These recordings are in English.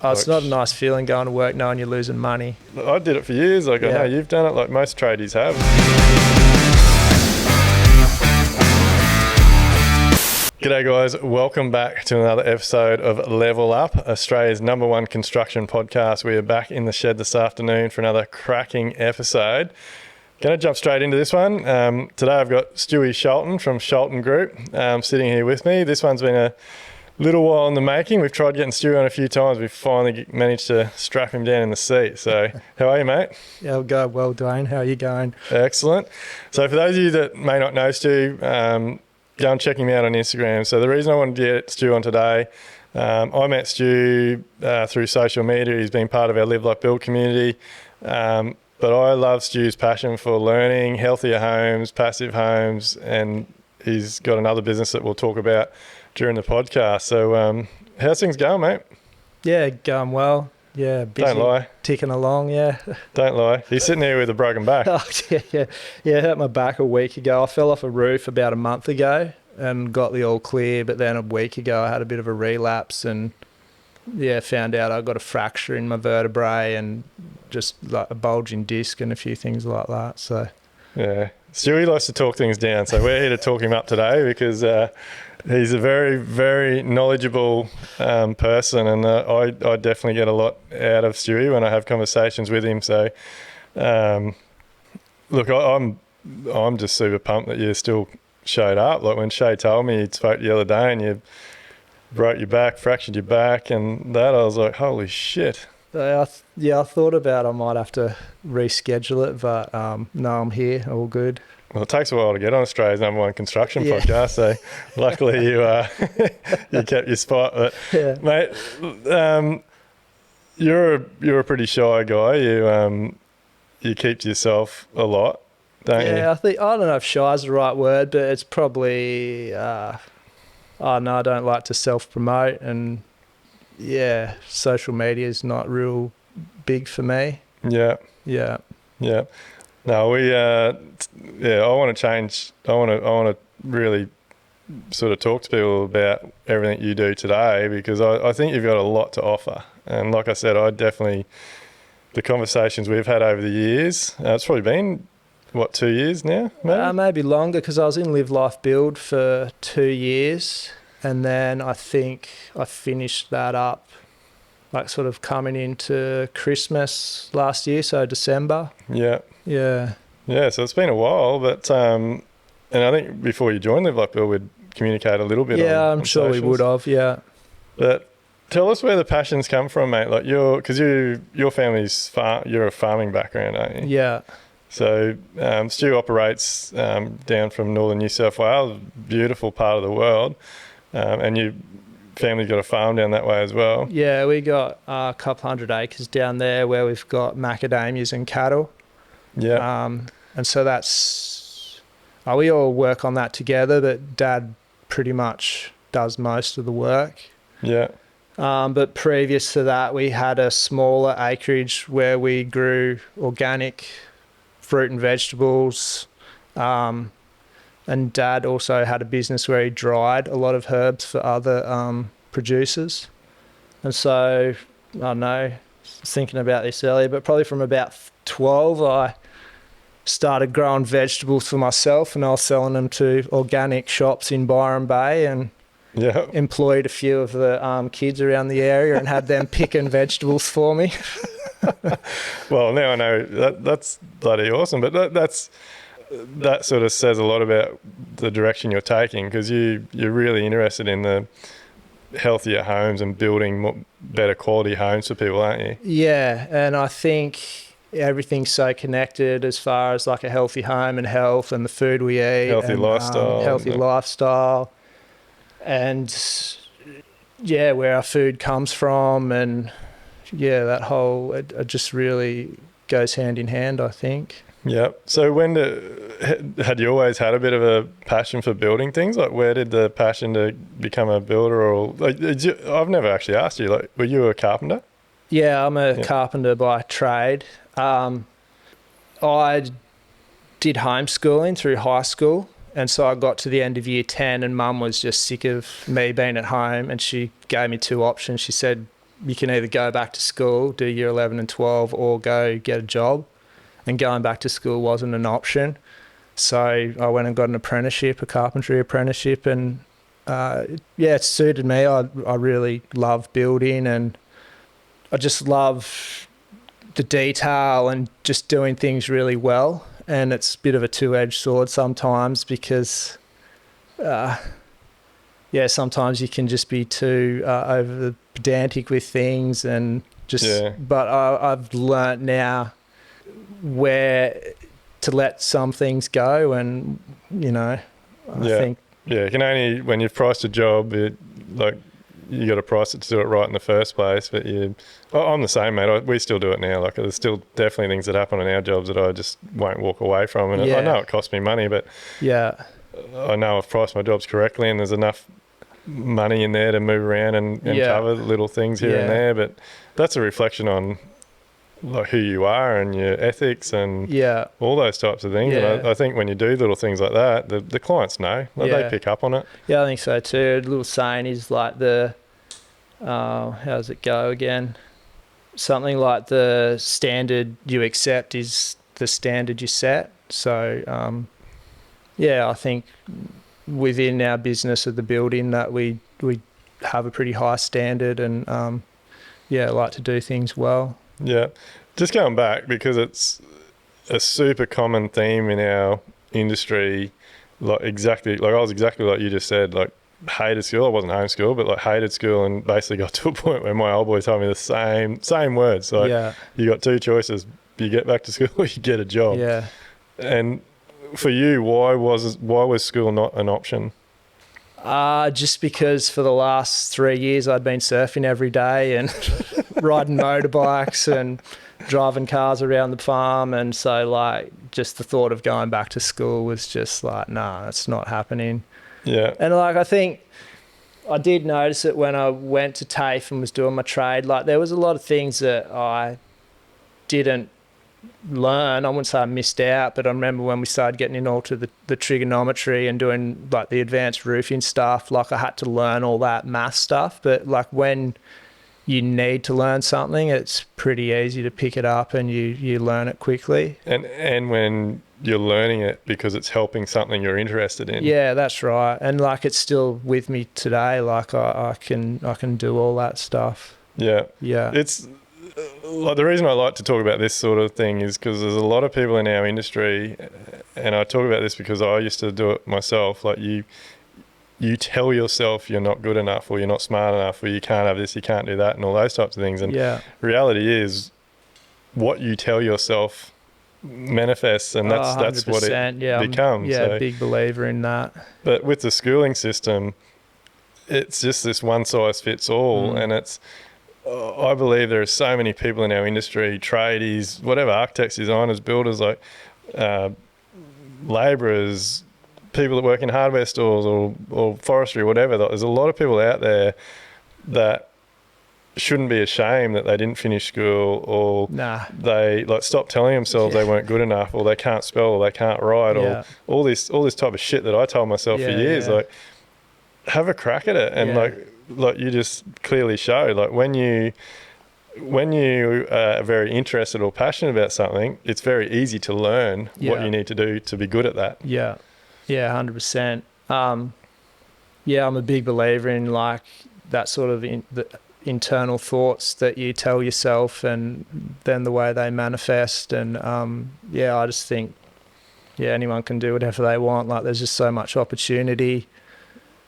Oh, it's not a nice feeling going to work knowing you're losing money. I did it for years. I know you've done it like most tradies have. G'day guys, welcome back to another episode of Level Up, Australia's #1 construction podcast. We are back in the shed this afternoon for another cracking episode. Going to jump straight into this one. Today I've got Stewie Scholten from Scholten Group sitting here with me. This one's been a little while in the making. We've tried getting Stewie on a few times. We've finally managed to strap him down in the seat. So how are you, mate? Yeah, I'll go well, Duayne. How are you going? Excellent. So for those of you that may not know Stu, go and check him out on Instagram. So the reason I wanted to get Stu on today, I met Stu through social media. He's been part of our Live Like Build community. But I love Stu's passion for learning, healthier homes, passive homes, and he's got another business that we'll talk about during the podcast. So how's things going, mate? Yeah, going well. Yeah, busy. Don't lie. Ticking along, yeah. Don't lie. He's sitting here with a broken back. Oh, yeah. I hurt my back a week ago. I fell off a roof about a month ago and got the all clear, but then a week ago I had a bit of a relapse and found out I got a fracture in my vertebrae and just like a bulging disc and a few things like that. So yeah, Stewie likes to talk things down, so we're here to talk him up today because he's a very, very knowledgeable person, and I definitely get a lot out of Stewie when I have conversations with him. So look, I'm just super pumped that you still showed up. Like when Shay told me he'd spoke the other day and you broke your back, fractured your back and that, I was like, holy shit. I thought about I might have to reschedule it, but no, I'm here, all good. Well, it takes a while to get on Australia's #1 construction podcast, so luckily you you kept your spot. But yeah. Mate, you're a pretty shy guy. You keep to yourself a lot, don't you? Yeah, I don't know if shy is the right word, but it's probably I don't like to self-promote, and social media is not real big for me. Yeah. No, I want to change. I want to really sort of talk to people about everything you do today, because I think you've got a lot to offer. And like I said, the conversations we've had over the years, it's probably been, 2 years now? Maybe longer, because I was in Live Life Build for 2 years. And then I think I finished that up, like sort of coming into Christmas last year, so December. Yeah. Yeah. So it's been a while, but and I think before you joined Live Like Build, we'd communicate a little bit. I'm sure socials. We would have. Yeah. But tell us where the passions come from, mate. Like your family's you're a farming background, aren't you? Yeah. So Stu operates down from northern New South Wales, beautiful part of the world. And your family's got a farm down that way as well. Yeah, we got a couple hundred acres down there where we've got macadamias and cattle. Yeah. And so that's we all work on that together, but Dad pretty much does most of the work. Yeah. But previous to that, we had a smaller acreage where we grew organic fruit and vegetables. And Dad also had a business where he dried a lot of herbs for other producers. And so, I don't know, I was thinking about this earlier, but probably from about 12, I started growing vegetables for myself, and I was selling them to organic shops in Byron Bay, and employed a few of the kids around the area and had them picking vegetables for me. Well, now I know that's bloody awesome, but that sort of says a lot about the direction you're taking, because you're really interested in the healthier homes and building better quality homes for people, aren't you? Yeah, and I think everything's so connected as far as like a healthy home and health and the food we eat. Healthy lifestyle. And where our food comes from, and that whole, it just really goes hand in hand, I think. Yeah. So had you always had a bit of a passion for building things? Like, where did the passion to become a builder, or like, I've never actually asked you, like, were you a carpenter? Yeah, I'm a carpenter by trade. I did homeschooling through high school, and so I got to the end of year 10 and Mum was just sick of me being at home, and she gave me two options. She said, you can either go back to school, do year 11 and 12, or go get a job. And going back to school wasn't an option. So I went and got an apprenticeship, a carpentry apprenticeship, and it suited me. I really love building, and I just love the detail and just doing things really well. And it's a bit of a two-edged sword sometimes because, sometimes you can just be too over pedantic with things and just. Yeah. But I've learnt now where to let some things go, and I think. Yeah, you can only, when you've priced a job, you got to price it to do it right in the first place. But I'm the same, mate. We still do it now. Like, there's still definitely things that happen on our jobs that I just won't walk away from. And I know it costs me money, but I know I've priced my jobs correctly, and there's enough money in there to move around and cover little things here and there. But that's a reflection on like who you are and your ethics and all those types of things. And I think when you do little things like that, the clients know. They pick up on it. Yeah, I think so too. A little saying is like how does it go again? Something like the standard you accept is the standard you set. So, I think within our business of the building that we have a pretty high standard, and like to do things well. Yeah. Just going back, because it's a super common theme in our industry, I was exactly like you just said, like hated school. I wasn't homeschooled, but like hated school, and basically got to a point where my old boy told me the same words. Like, you got two choices. You get back to school or you get a job. Yeah. And for you, why was school not an option? Just because for the last 3 years I'd been surfing every day and riding motorbikes and driving cars around the farm, and so like just the thought of going back to school was just like, nah, that's not happening. Yeah. And like I think I did notice it when I went to TAFE and was doing my trade. Like there was a lot of things that I didn't learn. I wouldn't say I missed out, but I remember when we started getting into the trigonometry and doing like the advanced roofing stuff, like I had to learn all that math stuff. But like when you need to learn something, it's pretty easy to pick it up and you learn it quickly. And when you're learning it because it's helping something you're interested in. Yeah, that's right. And like it's still with me today. Like I can do all that stuff. Yeah. Yeah. It's like the reason I like to talk about this sort of thing is because there's a lot of people in our industry, and I talk about this because I used to do it myself. Like you tell yourself you're not good enough, or you're not smart enough, or you can't have this, you can't do that, and all those types of things. And reality is what you tell yourself manifests, and that's what it becomes. Yeah, big believer in that. But with the schooling system, it's just this one size fits all, and I believe there are so many people in our industry, tradies, whatever, architects, designers, builders, like labourers, people that work in hardware stores or forestry, whatever. There's a lot of people out there that shouldn't be ashamed that they didn't finish school, or they like stop telling themselves they weren't good enough, or they can't spell, or they can't write, or all this type of shit that I told myself for years. Like, have a crack at it, and like you just clearly showed, like when you are very interested or passionate about something, it's very easy to learn what you need to do to be good at that. Yeah, 100%. I'm a big believer in like that sort of the internal thoughts that you tell yourself, and then the way they manifest. And I just think anyone can do whatever they want. Like there's just so much opportunity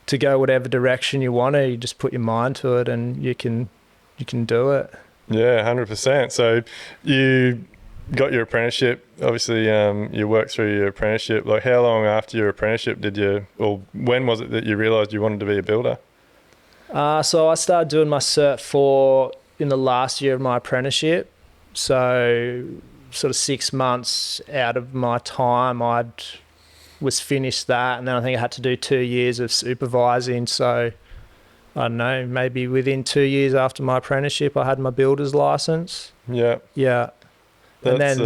to go whatever direction you want to. You just put your mind to it and you can do it. Yeah, 100%. So you got your apprenticeship, obviously you worked through your apprenticeship. Like how long after your apprenticeship when was it that you realised you wanted to be a builder? So I started doing my Cert 4 in the last year of my apprenticeship. So sort of 6 months out of my time was finished that, and then I think I had to do 2 years of supervising. So I don't know, maybe within 2 years after my apprenticeship I had my builder's license. And then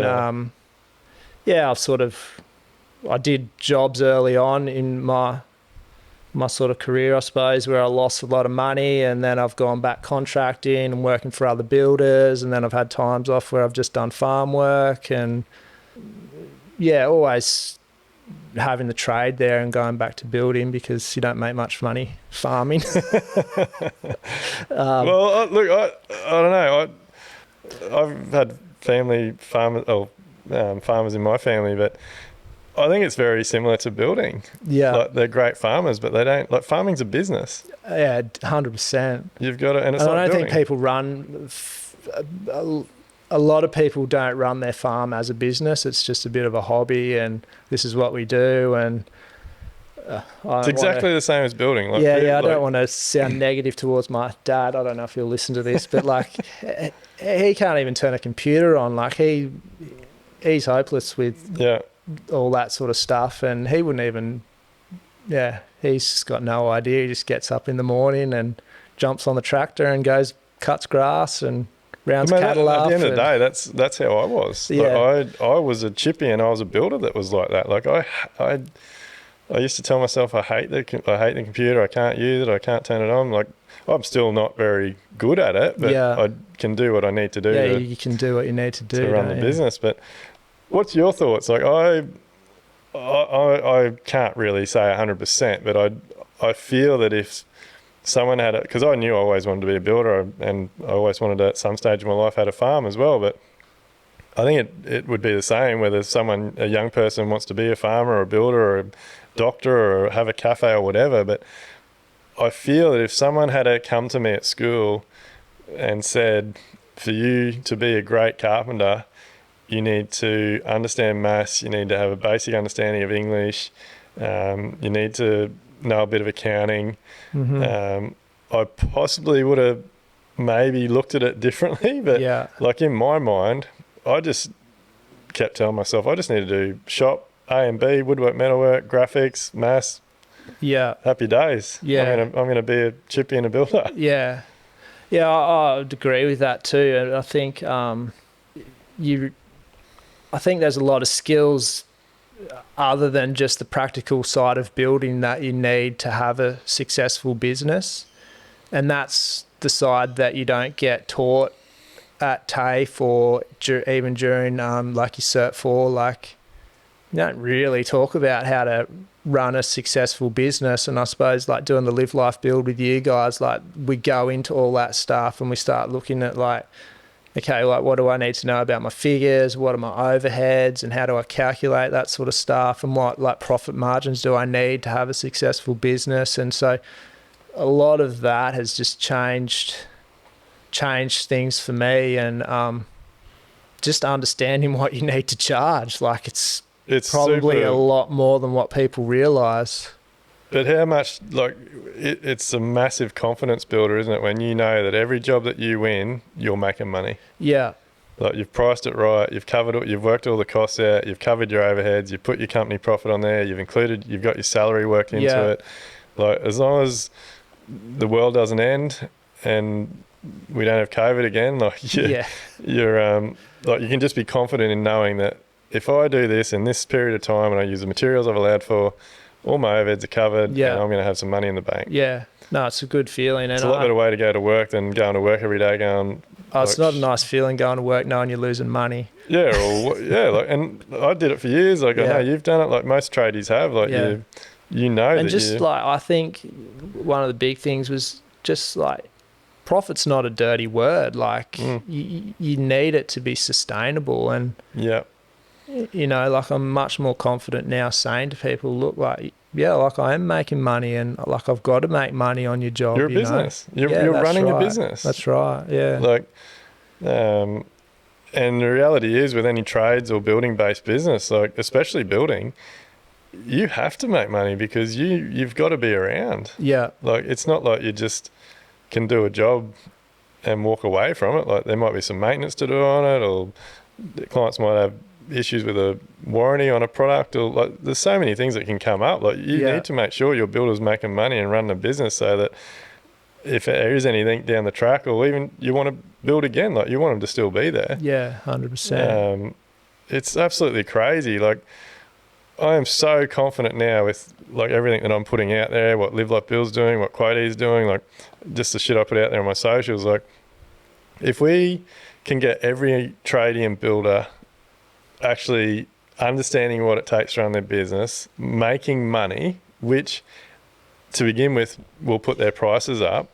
I did jobs early on in my my sort of career, I suppose, where I lost a lot of money, and then I've gone back contracting and working for other builders, and then I've had times off where I've just done farm work, and always having the trade there and going back to building because you don't make much money farming. Well, look, I don't know. I've had farmers in my family, but I think it's very similar to building. Yeah. Like, they're great farmers, but they don't, like, farming's a business. Yeah, 100%. You've got to, and it's And like I don't building. think people run, a lot of people don't run their farm as a business. It's just a bit of a hobby, and this is what we do. And it's exactly the same as building. Like, I don't want to sound negative towards my dad. I don't know if he'll listen to this, but like, he can't even turn a computer on. Like, he's hopeless with all that sort of stuff, and he wouldn't even. Yeah, he's just got no idea. He just gets up in the morning and jumps on the tractor and goes, cuts grass and rounds cattle up. At the end of the day, that's how I was. Yeah. Like, I was a chippy, and I was a builder that was like that. Like, I used to tell myself I hate the computer. I can't use it. I can't turn it on. Like, I'm still not very good at it, but I can do what I need to do. Yeah, you can do what you need to do to run the business. But what's your thoughts? Like, I can't really say 100%, but I feel that if someone had it, because I knew I always wanted to be a builder, and I always wanted to, at some stage of my life, had a farm as well. But I think it would be the same whether a young person wants to be a farmer or a builder or a doctor or have a cafe or whatever. But I feel that if someone had come to me at school and said, for you to be a great carpenter, you need to understand maths, you need to have a basic understanding of English, you need to know a bit of accounting. I possibly would have maybe looked at it differently, but like, in my mind, I just kept telling myself I just need to do shop, A&B, woodwork, metalwork, graphics, maths. Yeah. Happy days. Yeah. I'm gonna be a chippy and a builder. Yeah. Yeah, I would agree with that too. And I think I think there's a lot of skills other than just the practical side of building that you need to have a successful business. And that's the side that you don't get taught at TAFE or even during like your Cert 4. Like, you don't really talk about how to run a successful business. And I suppose, like, doing the Live Life Build with you guys, like, we go into all that stuff and we start looking at, like, okay, like, what do I need to know about my figures? What are my overheads, and how do I calculate that sort of stuff? And what, like, profit margins do I need to have a successful business? And so a lot of that has just changed things for me, and just understanding what you need to charge. Like, it's probably a lot more than what people realise. But how much, like, it's a massive confidence builder, isn't it? When you know that every job that you win, you're making money. Yeah. Like, you've priced it right, you've covered it, you've worked all the costs out, you've covered your overheads, you've put your company profit on there, you've got your salary worked into it. Like, as long as the world doesn't end and we don't have COVID again, like, you're like, you can just be confident in knowing that if I do this in this period of time and I use the materials I've allowed for, all my overheads are covered, and I'm going to have some money in the bank. Yeah. No, it's a good feeling. And it's a lot better way to go to work than going to work every day going... it's not a nice feeling going to work knowing you're losing money. Yeah, like, and I did it for years. Like, I know you've done it, like most tradies have. Like, you know and just like, I think one of the big things was just like, profit's not a dirty word. Like, you need it to be sustainable. And you know, like, I'm much more confident now saying to people, look, like, like, I am making money, and like, I've got to make money on your job. You're a business. You're running a business. That's right. Yeah. Like, and the reality is, with any trades or building based business, like, especially building, you have to make money because you've got to be around. Yeah. Like, it's not like you just can do a job and walk away from it. Like, there might be some maintenance to do on it, or the clients might have issues with a warranty on a product, or like, there's so many things that can come up. Like, you need to make sure your builder's making money and running a business, so that if there is anything down the track, or even you want to build again, like, you want them to still be there. 100%. It's absolutely crazy. Like, I am so confident now with like everything that I'm putting out there, what Live Like Bill's doing, what QuoteEaze is doing, like just the shit I put out there on my socials. Like if we can get every tradie and builder actually understanding what it takes to run their business, making money, which to begin with will put their prices up.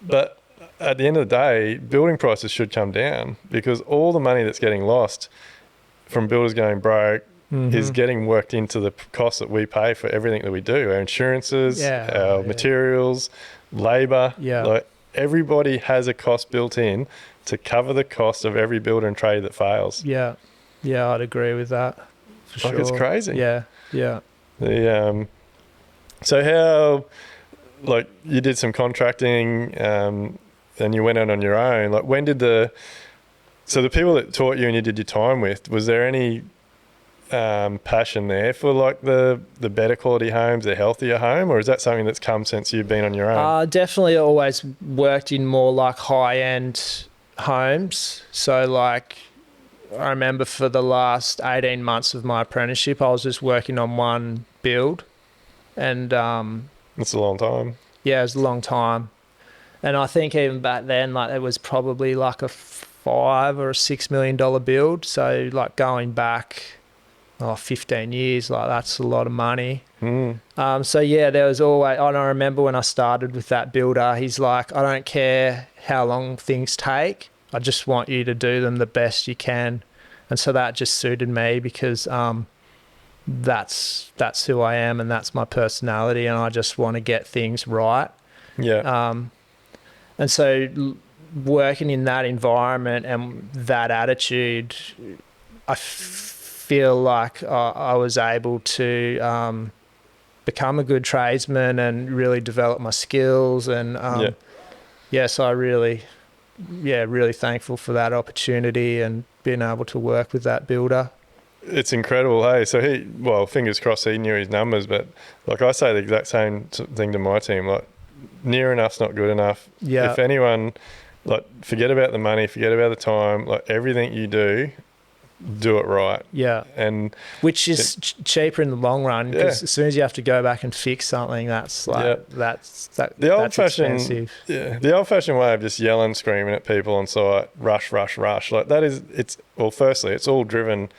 But at the end of the day, building prices should come down because all the money that's getting lost from builders going broke is getting worked into the costs that we pay for everything that we do, our insurances, our materials, labour. Like everybody has a cost built in to cover the cost of every builder and trade that fails. Yeah, I'd agree with that. For like sure. It's crazy. Yeah. So how, like you did some contracting and you went out on your own. Like when did the people that taught you and you did your time with, was there any passion there for like the better quality homes, the healthier home, or is that something that's come since you've been on your own? Definitely always worked in more like high-end homes. So like I remember for the last 18 months of my apprenticeship, I was just working on one build. And it's a long time. Yeah, it was a long time. And I think even back then, like it was probably like a $5 or $6 million build. So like going back 15 years, like that's a lot of money. So yeah, there was always, and I remember when I started with that builder, he's like, I don't care how long things take. I just want you to do them the best you can. And so that just suited me because that's who I am and that's my personality, and I just want to get things right. And so working in that environment and that attitude, I feel like I was able to become a good tradesman and really develop my skills. And so I really thankful for that opportunity and being able to work with that builder. It's incredible, hey? So fingers crossed he knew his numbers, but like I say the exact same thing to my team, like near enough's not good enough. If anyone, like forget about the money, forget about the time, like everything you do it right. And which is cheaper in the long run because as soon as you have to go back and fix something, that's like that's expensive. The old-fashioned way of just yelling, screaming at people on site, rush, like that is, firstly it's all driven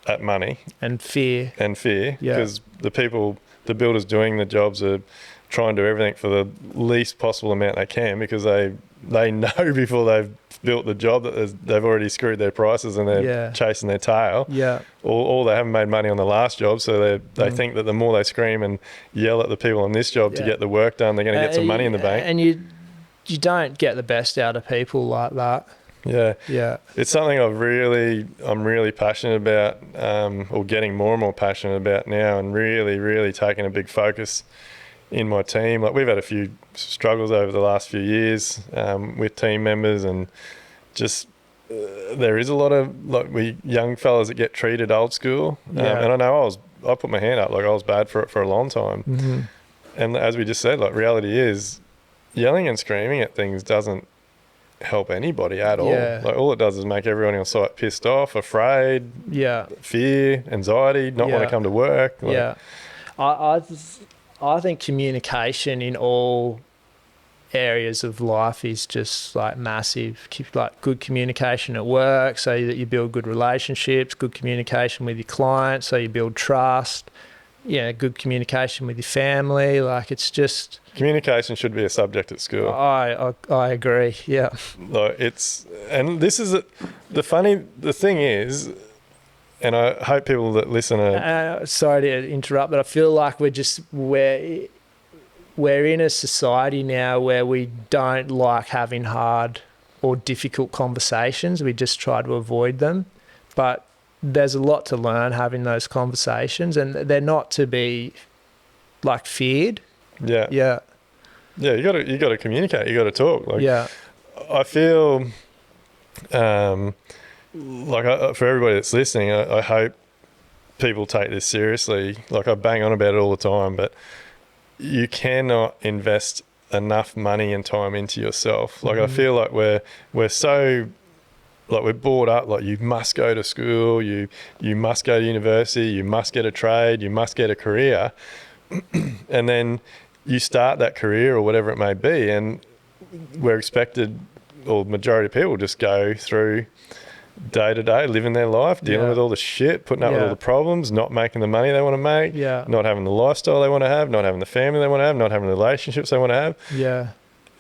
at money and fear because the builders doing the jobs are trying to do everything for the least possible amount they can because they know before they've built the job that they've already screwed their prices and they're chasing their tail. Or they haven't made money on the last job, so they think that the more they scream and yell at the people on this job to get the work done, they're going to get some money in the bank. And you don't get the best out of people like that. It's something I'm really passionate about, or getting more and more passionate about now, and really taking a big focus in my team. Like we've had a few struggles over the last few years with team members, and just there is a lot of we young fellas that get treated old school. And I know I put my hand up, like I was bad for it for a long time. And as we just said, like reality is yelling and screaming at things doesn't help anybody at all. Like all it does is make everyone on site pissed off, afraid, fear, anxiety, not want to come to work. I think communication in all areas of life is just like massive. Like good communication at work so that you build good relationships, good communication with your clients so you build trust, good communication with your family. Like it's just... Communication should be a subject at school. I agree, Like and this is the thing is, and I hope people that listen are... sorry to interrupt, but I feel like we're in a society now where we don't like having hard or difficult conversations. We just try to avoid them. But there's a lot to learn having those conversations, and they're not to be like feared. You got to communicate. You got to talk. I feel for everybody that's listening, I hope people take this seriously. Like I bang on about it all the time, but you cannot invest enough money and time into yourself. Like I feel like we're so like we're brought up like you must go to school, you must go to university, you must get a trade, you must get a career. And then you start that career or whatever it may be, and we're expected, or majority of people just go through day to day, living their life, dealing with all the shit, putting up with all the problems, not making the money they want to make, not having the lifestyle they want to have, not having the family they want to have, not having the relationships they want to have. Yeah.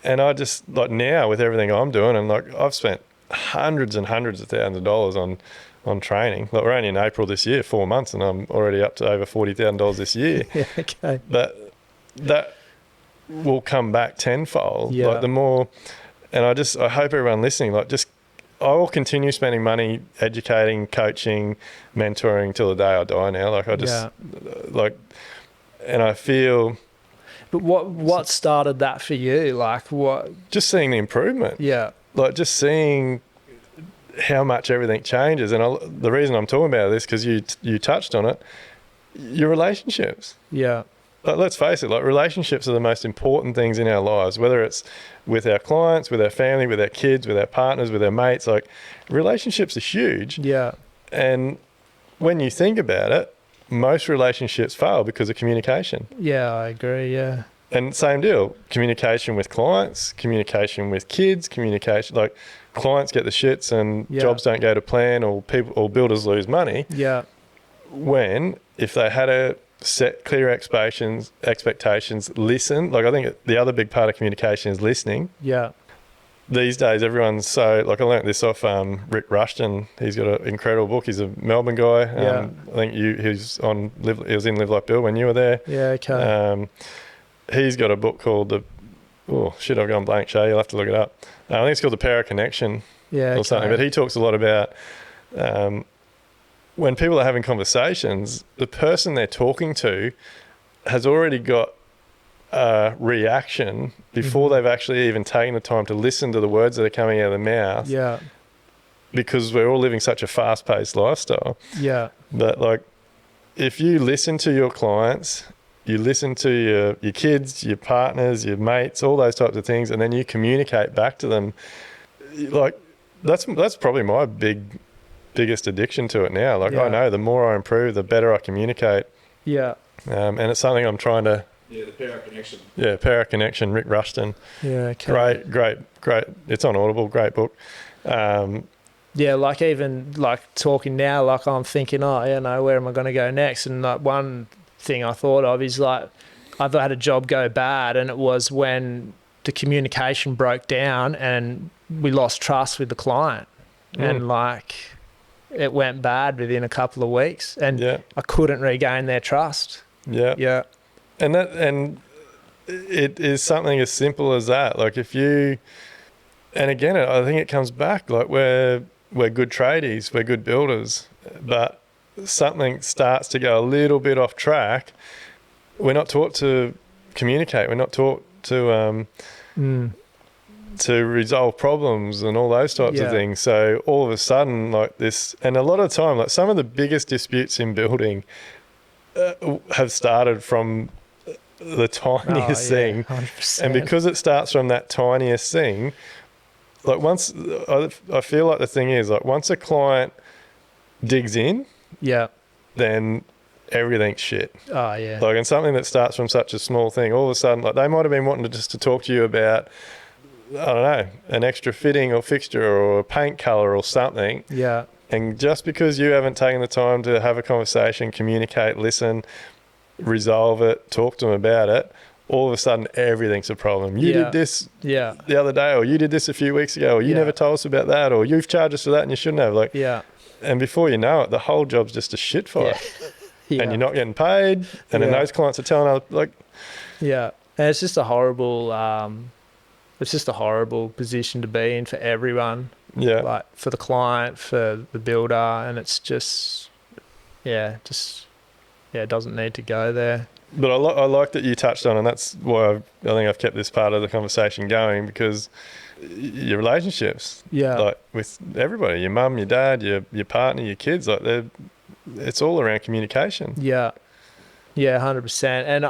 And I just, like now with everything I'm doing, and like I've spent hundreds and hundreds of thousands of dollars on training. Like we're only in April this year, 4 months, and I'm already up to over $40,000 this year. Yeah, okay. But that will come back tenfold. Yeah. Like the more, and I hope everyone listening, like just, I will continue spending money educating, coaching, mentoring till the day I die now. Like I just like, and I feel. But what started that for you? Like what? Just seeing the improvement. Yeah. Like just seeing how much everything changes. And the reason I'm talking about this, because you touched on it, your relationships. Yeah. But let's face it, like relationships are the most important things in our lives, whether it's with our clients, with our family, with our kids, with our partners, with our mates. Like relationships are huge. Yeah. And when you think about it, most relationships fail because of communication. Yeah, I agree. Yeah. And same deal, communication with clients, communication with kids, communication, like clients get the shits and jobs don't go to plan, or builders lose money. Yeah. If they had a set clear expectations, listen. Like I think the other big part of communication is listening. Yeah. These days, everyone's so, like I learnt this off Rick Rushton. He's got an incredible book. He's a Melbourne guy. I think he was in Live Like Bill when you were there. Yeah, okay. He's got a book called I've gone blank, Shay. You'll have to look it up. I think it's called The Power of Connection or something. But he talks a lot about when people are having conversations, the person they're talking to has already got a reaction before they've actually even taken the time to listen to the words that are coming out of their mouth. Yeah. Because we're all living such a fast-paced lifestyle. Yeah. But like, if you listen to your clients, you listen to your kids, your partners, your mates, all those types of things, and then you communicate back to them. Like, that's probably my biggest addiction to it now. Like I know the more I improve, the better I communicate. Yeah. And it's something I'm trying to. Yeah, the Power of Connection. Yeah, Power of Connection, Rick Rushton. Yeah, okay. Great. It's on Audible, great book. Yeah, like even like talking now, like I'm thinking, where am I going to go next? And like one thing I thought of is like I've had a job go bad, and it was when the communication broke down and we lost trust with the client. And like it went bad within a couple of weeks, and I couldn't regain their trust. Yeah. And it is something as simple as that. Like if you, and again, I think it comes back, like we're good tradies, we're good builders, but something starts to go a little bit off track. We're not taught to communicate. We're not taught to resolve problems and all those types of things. So all of a sudden, like this, and a lot of the time, like some of the biggest disputes in building have started from the tiniest thing. 100%. And because it starts from that tiniest thing, like once, I feel like the thing is, like once a client digs in, then everything's shit. Oh yeah. Like, and something that starts from such a small thing, all of a sudden, like they might have been wanting to talk to you about, I don't know, an extra fitting or fixture or a paint color or something. Yeah. And just because you haven't taken the time to have a conversation, communicate, listen, resolve it, talk to them about it, all of a sudden everything's a problem. You did this the other day, or you did this a few weeks ago, or you never told us about that, or you've charged us for that and you shouldn't have. Like, and before you know it, the whole job's just a shit fight. And you're not getting paid. And then those clients are telling us, like... Yeah. And it's just a horrible... position to be in for everyone. Yeah. Like for the client, for the builder, and it's just... it doesn't need to go there. But I like that you touched on, and that's why I think I've kept this part of the conversation going, because your relationships, like with everybody, your mum, your dad, your partner, your kids, like it's all around communication. Yeah, 100%. And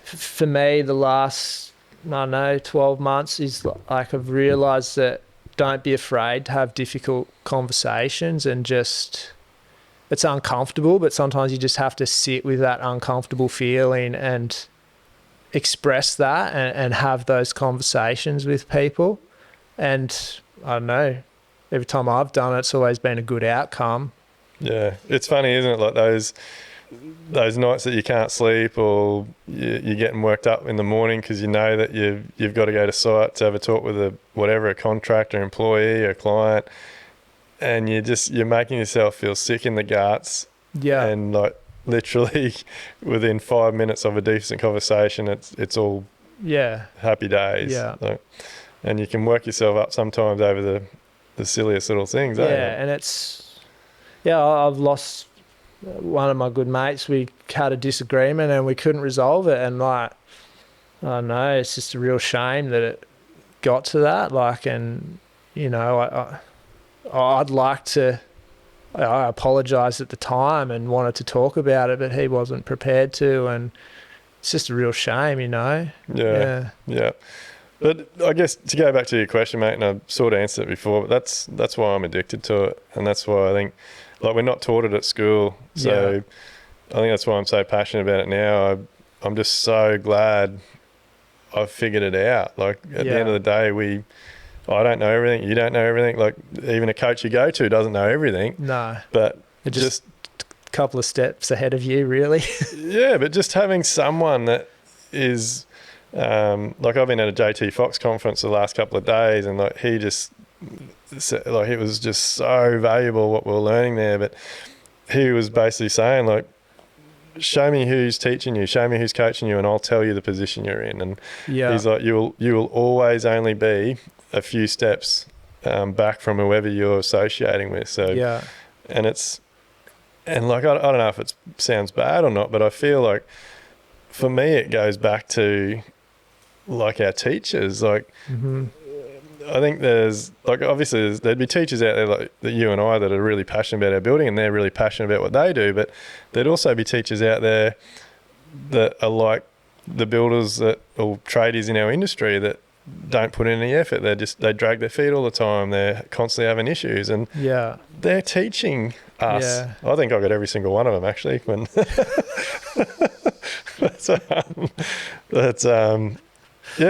for me, the last 12 months is like I've realised that don't be afraid to have difficult conversations, and just, it's uncomfortable, but sometimes you just have to sit with that uncomfortable feeling and express that, and have those conversations with people. And I don't know, every time I've done it, it's always been a good outcome. Yeah, it's funny, isn't it? Like those nights that you can't sleep, or you're getting worked up in the morning because you know that you've got to go to site to have a talk with a contractor, employee, or client, and you're making yourself feel sick in the guts. Yeah. And like literally within 5 minutes of a decent conversation, it's all happy days. Yeah. Like, and you can work yourself up sometimes over the silliest little things. And I've lost one of my good mates. We had a disagreement and we couldn't resolve it, and like, I don't know, it's just a real shame that it got to that. Like, and you know, I'd like to, I apologised at the time and wanted to talk about it, but he wasn't prepared to, and it's just a real shame, you know. Yeah. But I guess to go back to your question, mate, and I sort of answered it before, but that's why I'm addicted to it, and that's why I think, like, we're not taught it at school, so I think that's why I'm so passionate about it now. I'm just so glad I've figured it out. Like, at the end of the day, I don't know everything, you don't know everything. Like, even a coach you go to doesn't know everything. No. But just a couple of steps ahead of you, really. Yeah, but just having someone that is, like, I've been at a JT Fox conference the last couple of days, and like, he just, like, it was just so valuable what we were learning there. But he was basically saying, like, show me who's teaching you, show me who's coaching you, and I'll tell you the position you're in. And he's like, you will always only be a few steps back from whoever you're associating with. So and like, I don't know if it sounds bad or not, but I feel like for me it goes back to like our teachers. Like, I think there's, like, obviously there'd be teachers out there like that, you and I, that are really passionate about our building and they're really passionate about what they do, but there'd also be teachers out there that are like the builders or tradies in our industry that don't put in any effort. They drag their feet all the time. They're constantly having issues, and they're teaching us. I think I got every single one of them, actually. When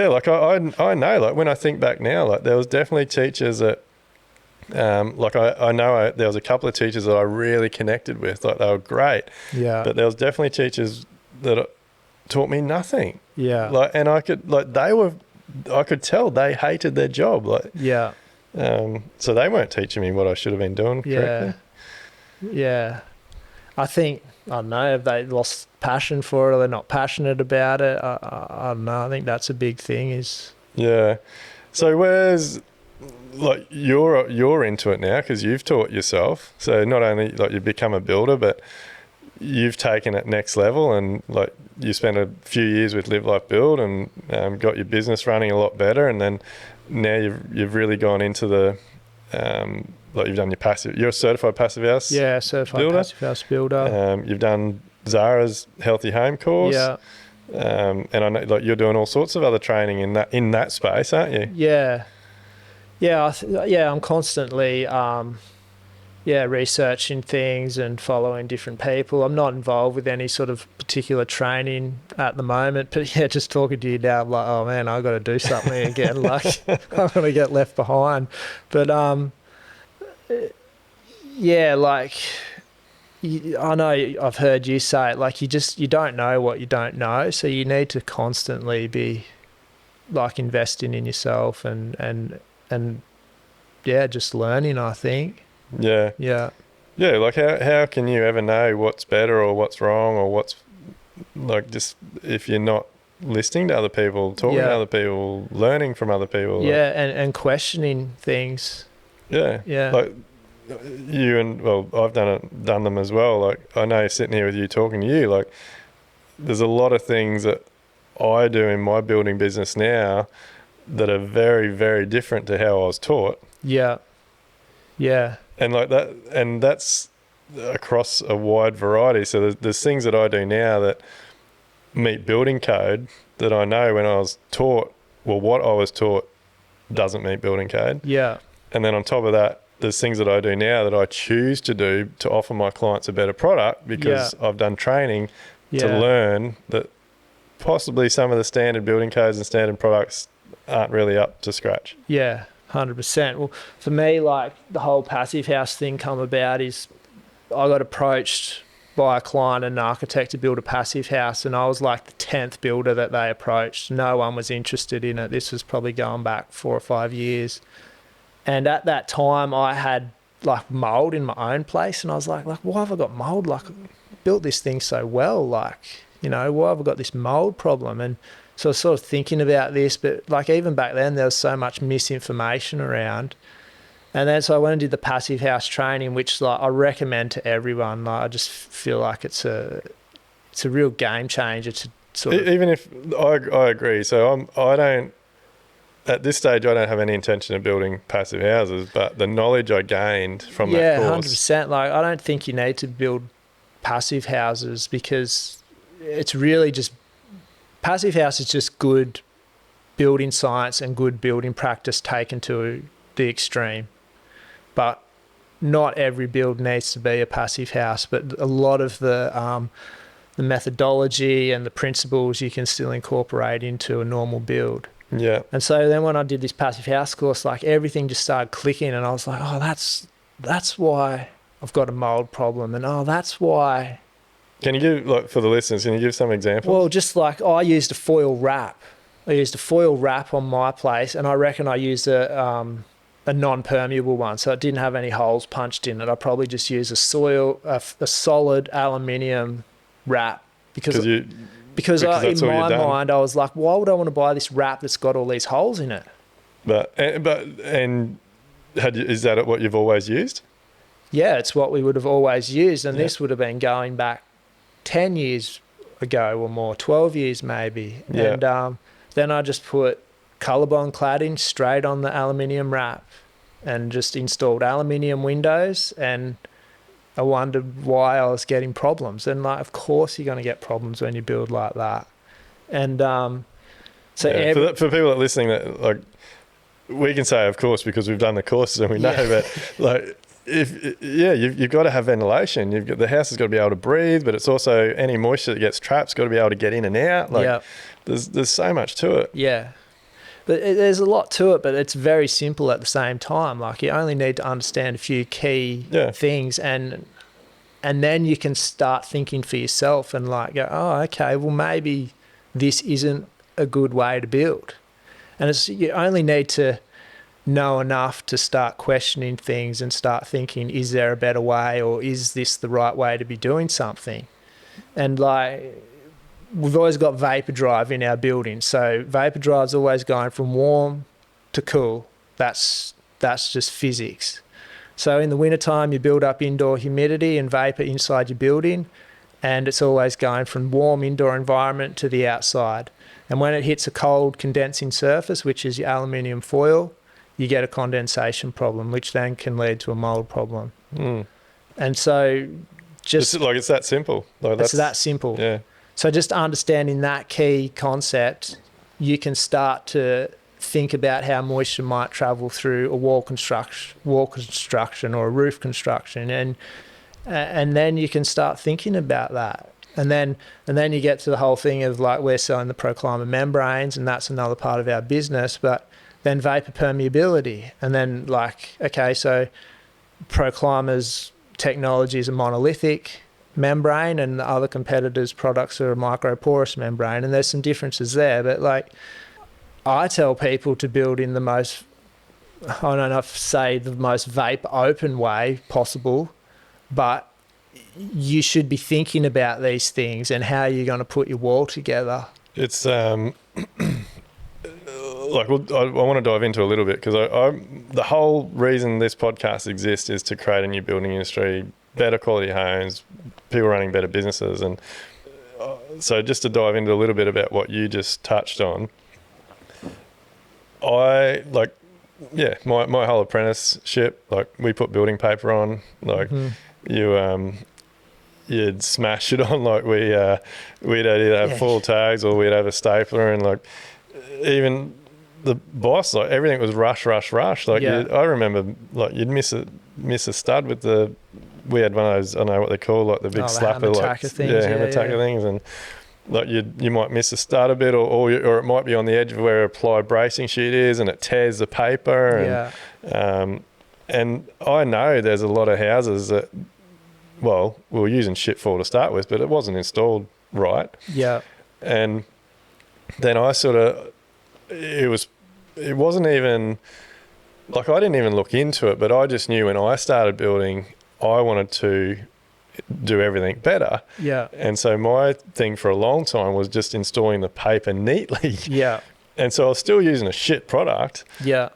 like, I know, like, when I think back now, like, there was definitely teachers that, like, I know there was a couple of teachers that I really connected with. Like, they were great. But there was definitely teachers that taught me nothing. Like, and I could tell they hated their job. Like, so they weren't teaching me what I should have been doing correctly. I think, I don't know, if they lost passion for it or they're not passionate about it. I don't know. I think that's a big thing. So where's, like, you're into it now because you've taught yourself. So not only, like, you've become a builder, but you've taken it next level, and like, you spent a few years with Live Life Build and got your business running a lot better, and then now you've really gone into the like, you've done your passive, you're a certified passive house certified builder. passive house builder. You've done Zara's healthy home course, and I know, like, you're doing all sorts of other training in that space, aren't you? I'm constantly researching things and following different people. I'm not involved with any sort of particular training at the moment, but just talking to you now, I'm like, oh man, I've got to do something again. Like, I'm going to get left behind. But like, I know I've heard you say it, like, you don't know what you don't know, so you need to constantly be, like, investing in yourself and just learning, I think. Like, how can you ever know what's better or what's wrong or what's, like, just if you're not listening to other people, talking to other people, learning from other people, and questioning things. Like, you and, well, I've done them as well. Like, I know, sitting here with you, talking to you, like, there's a lot of things that I do in my building business now that are very, very different to how I was taught. And like that, and that's across a wide variety. So there's things that I do now that meet building code that I know when I was taught, well, what I was taught doesn't meet building code. And then on top of that, there's things that I do now that I choose to do to offer my clients a better product because I've done training to learn that possibly some of the standard building codes and standard products aren't really up to scratch. Yeah, 100%. Well, for me, like the whole passive house thing come about is I got approached by a client and an architect to build a passive house, and I was like the 10th builder that they approached. No one was interested in it. This was probably going back 4 or 5 years. And at that time, I had like mould in my own place, and I was like, why have I got mould? Like, I built this thing so well, like, you know, why have I got this mould problem? And so I was sort of thinking about this, but like even back then, there was so much misinformation around. And then so I went and did the passive house training, which like I recommend to everyone. Like, I just feel like it's a real game changer to sort of. Even if I agree, so I don't. At this stage, I don't have any intention of building passive houses, but the knowledge I gained from that course. Yeah, 100%. Like, I don't think you need to build passive houses because it's really just, passive house is just good building science and good building practice taken to the extreme. But not every build needs to be a passive house, but a lot of the methodology and the principles you can still incorporate into a normal build. Yeah. And so then when I did this passive house course, like everything just started clicking, and I was like, oh, that's why I've got a mould problem, and oh, that's why. Can you give, like, for the listeners, can you give some examples? Well, just like I used a foil wrap. I used a foil wrap on my place, and I reckon I used a non-permeable one, so it didn't have any holes punched in it. I probably just used a solid aluminium wrap because in my mind I was like, why would I want to buy this wrap that's got all these holes in it? Is that what you've always used? Yeah, it's what we would have always used, and this would have been going back 10 years ago or more, 12 years maybe. Yeah. And then I just put Colorbond cladding straight on the aluminium wrap and just installed aluminium windows, and I wondered why I was getting problems. And like, of course you're going to get problems when you build like that. And for people that are listening, that like, we can say of course because we've done the courses and we know that like you've got to have ventilation. The house has got to be able to breathe, but it's also any moisture that gets trapped's got to be able to get in and out. Like there's so much to it. Yeah. But there's a lot to it, but it's very simple at the same time. Like, you only need to understand a few key things, and then you can start thinking for yourself and like go, oh, okay, well maybe this isn't a good way to build. And you only need to know enough to start questioning things and start thinking, is there a better way, or is this the right way to be doing something? And like, we've always got vapor drive in our building. So vapor drive's always going from warm to cool. That's just physics. So in the wintertime, you build up indoor humidity and vapor inside your building, and it's always going from warm indoor environment to the outside. And when it hits a cold condensing surface, which is your aluminium foil, you get a condensation problem, which then can lead to a mould problem. And so it's that simple. It's that simple. Yeah. So just understanding that key concept, you can start to think about how moisture might travel through a wall construction or a roof construction, and then you can start thinking about that. And then you get to the whole thing of like, we're selling the ProClimate membranes, and that's another part of our business, but then vapor permeability. And then like, okay, so ProClimate's technology is a monolithic membrane, and the other competitors' products are a microporous membrane, and there's some differences there. But like, I tell people to build in the most, I don't know if say the most vapor open way possible, but you should be thinking about these things and how you're going to put your wall together. It's like, I want to dive into a little bit because the whole reason this podcast exists is to create a new building industry, better quality homes, people running better businesses. And so just to dive into a little bit about what you just touched on, my whole apprenticeship, like we put building paper on, like you'd smash it on, like we'd either have full tags or we'd have a stapler, and like even the boss, like everything was rush. Like I remember, like you'd miss a stud with we had one of those, I don't know what they're called, like the big slapper, like hammer tacker things, and like you might miss a stud a bit, or it might be on the edge of where applied bracing sheet is, and it tears the paper. And I know there's a lot of houses that, well, we were using shit for to start with, but it wasn't installed right. Yeah. And then I sort of, it wasn't even, like I didn't even look into it, but I just knew when I started building, I wanted to do everything better. Yeah. And so my thing for a long time was just installing the paper neatly. Yeah. And so I was still using a shit product. Yeah.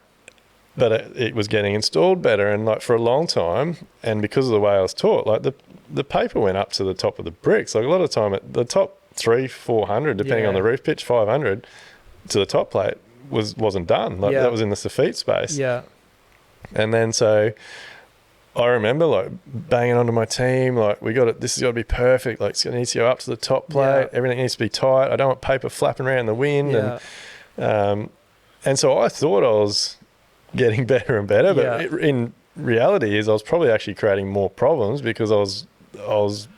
But it was getting installed better, and like for a long time, and because of the way I was taught, like the paper went up to the top of the bricks. Like a lot of time, at the top 300-400, depending on the roof pitch, 500 to the top plate wasn't done. Like that was in the soffit space. Yeah. And then so I remember like banging onto my team, like this has got to be perfect. Like it needs to go up to the top plate. Everything needs to be tight. I don't want paper flapping around in the wind. Yeah. And so I thought I was getting better and better, but in reality I was probably actually creating more problems because I was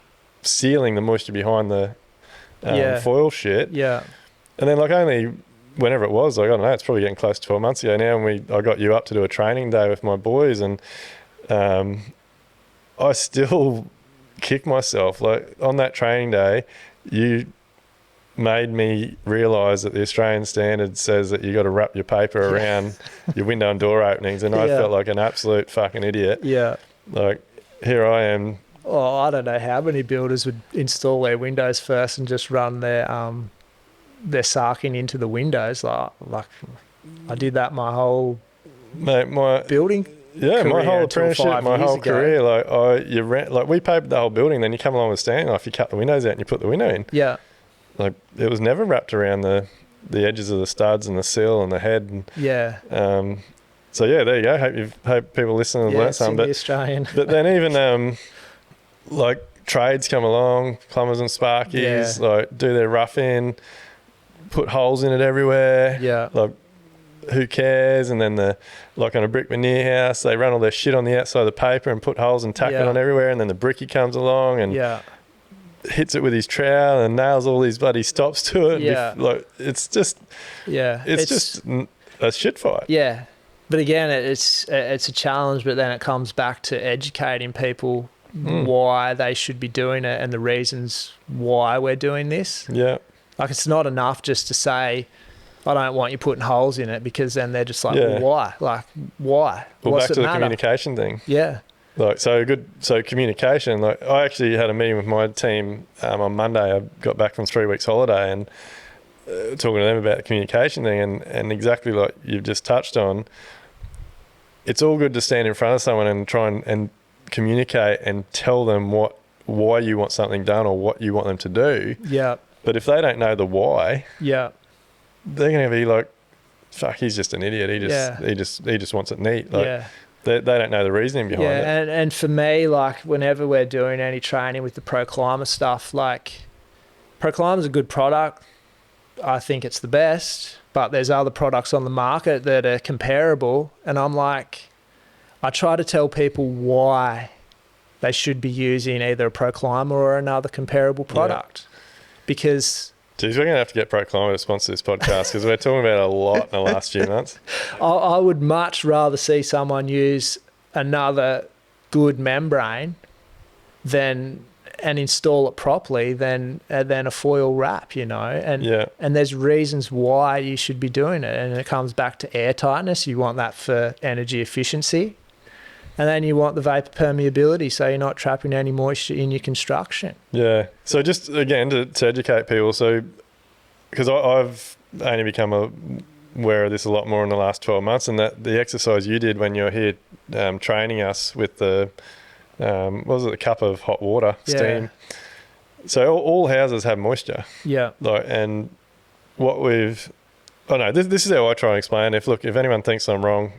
sealing the moisture behind the foil shit. Yeah. And then like only whenever it was, like I don't know, it's probably getting close to 12 months ago now, and I got you up to do a training day with my boys, and I still kick myself. Like on that training day, you made me realise that the Australian standard says that you got to wrap your paper around your window and door openings, and I felt like an absolute fucking idiot. Yeah. Like here I am. Oh, I don't know how many builders would install their windows first and just run their sarking into the windows. Like I did that my whole building. Yeah, my whole apprenticeship, my whole career. Like we papered the whole building, then you come along with standing off, you cut the windows out and you put the window in. Yeah. Like it was never wrapped around the edges of the studs and the sill and the head. And, so yeah, there you go. Hope people listening have learnt something. But Australian. But then even like trades come along, plumbers and sparkies, like do their rough in, put holes in it everywhere. Yeah. Like who cares? And then like on a brick veneer house, they run all their shit on the outside of the paper and put holes and tack it on everywhere. And then the brickie comes along and hits it with his trowel and nails all these bloody stops to it. Yeah. Like it's just just a shit fight. Yeah. But again, it's a challenge, but then it comes back to educating people why they should be doing it and the reasons why we're doing this. Yeah. Like it's not enough just to say, I don't want you putting holes in it, because then they're just like, well, why? Like, why? Well, back to the communication thing. Yeah. Like, so communication, like I actually had a meeting with my team on Monday. I got back from 3 weeks holiday and talking to them about the communication thing, and exactly like you've just touched on, it's all good to stand in front of someone and try and communicate and tell them why you want something done or what you want them to do. Yeah. But if they don't know the why, they're going to be like, fuck, he's just an idiot. He just wants it neat. Like, they don't know the reasoning behind it. And for me, like whenever we're doing any training with the Pro Climber stuff, like Pro Climber's a good product. I think it's the best, but there's other products on the market that are comparable. And I'm like, I try to tell people why they should be using either a Pro Climber or another comparable product. Because... Geez, we're going to have to get Pro Climber to sponsor this podcast because we're talking about it a lot in the last few months. I would much rather see someone use another good membrane and install it properly than a foil wrap, you know. And there's reasons why you should be doing it. And it comes back to air tightness. You want that for energy efficiency. And then you want the vapor permeability, so you're not trapping any moisture in your construction. Yeah. So just, again, to educate people, so because I've only become aware of this a lot more in the last 12 months, and that the exercise you did when you were here training us with the, what was it, the cup of hot water, steam. So all houses have moisture. Yeah. Like, and what this is how I try and explain. If anyone thinks I'm wrong,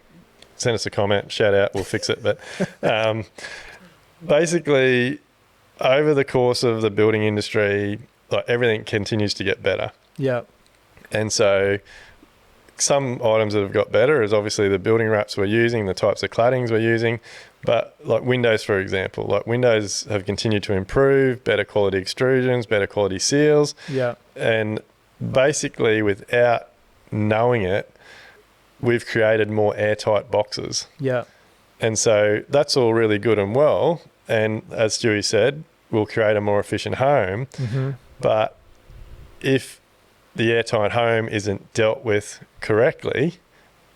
send us a comment, shout out, we'll fix it. But basically, over the course of the building industry, like everything continues to get better. Yeah. And so some items that have got better is obviously the building wraps we're using, the types of claddings we're using. But like windows, for example, like windows have continued to improve, better quality extrusions, better quality seals. Yeah. And basically, without knowing it, we've created more airtight boxes. Yeah. And so that's all really good and well. And as Stewie said, we'll create a more efficient home. Mm-hmm. But if the airtight home isn't dealt with correctly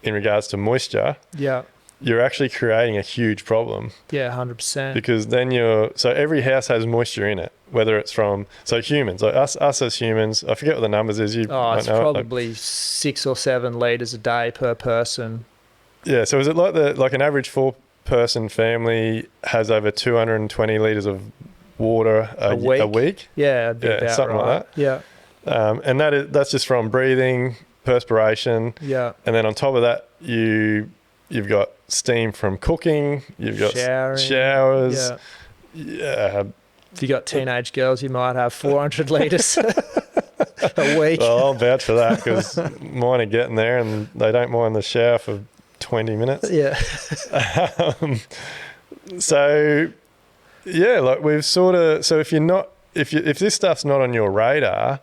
in regards to moisture, Yeah. you're actually creating a huge problem. Yeah, 100%. Because then so every house has moisture in it, whether it's from, so humans, like us as humans, I forget what the numbers is. You Oh, might it's know it, probably 6 or 7 litres a day per person. Yeah, so is it like an average 4-person family has over 220 litres of water a week? Yeah, it'd be about something right. like that. Yeah. And that's just from breathing, perspiration. Yeah. And then on top of that, you've got steam from cooking, you've got showers. Yeah. If you got teenage girls, you might have 400 litres a week. Well, I'll vouch for that because mine are getting there and they don't mind the shower for 20 minutes. Yeah. So, yeah, like we've sort of, so if this stuff's not on your radar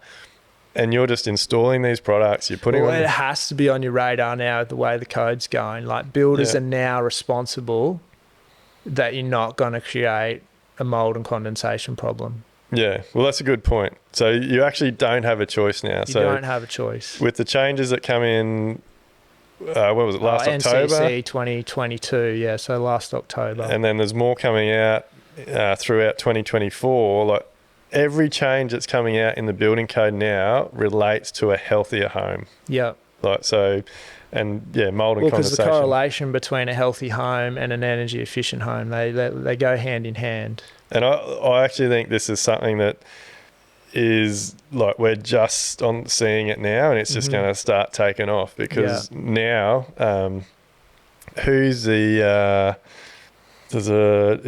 and you're just installing these products, you're putting it has to be on your radar now the way the code's going. Like builders are now responsible that you're not going to create a mould and condensation problem. Yeah, well, that's a good point. So you actually don't have a choice now. You don't have a choice. With the changes that come in, what was it, last October? NCC 2022, yeah, so last October. And then there's more coming out throughout 2024. Like every change that's coming out in the building code now relates to a healthier home. Yeah. Like so, and yeah, mould and condensation. Because the correlation between a healthy home and an energy efficient home, they go hand in hand. And I actually think this is something that is like we're just on seeing it now, and it's just going to start taking off because now, who's the is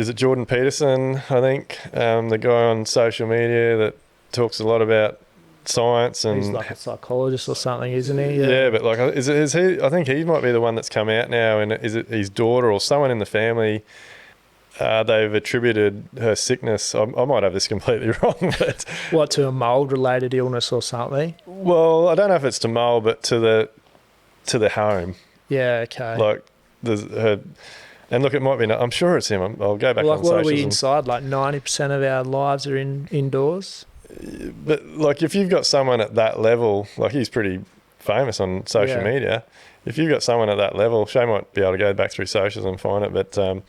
it Jordan Peterson? I think the guy on social media that talks a lot about science and he's like a psychologist or something, isn't he? Yeah, but like is he? I think he might be the one that's come out now, and is it his daughter or someone in the family? They've attributed her sickness. I might have this completely wrong, but what, to a mould-related illness or something? Well, I don't know if it's to mould, but to the home. Yeah, okay. Like there's her, and look, it might be. I'm sure it's him. I'll go back on socials. What are we inside? Like 90% of our lives are indoors. But like, if you've got someone at that level, like he's pretty famous on social media. If you've got someone at that level, Shay might be able to go back through socials and find it, but.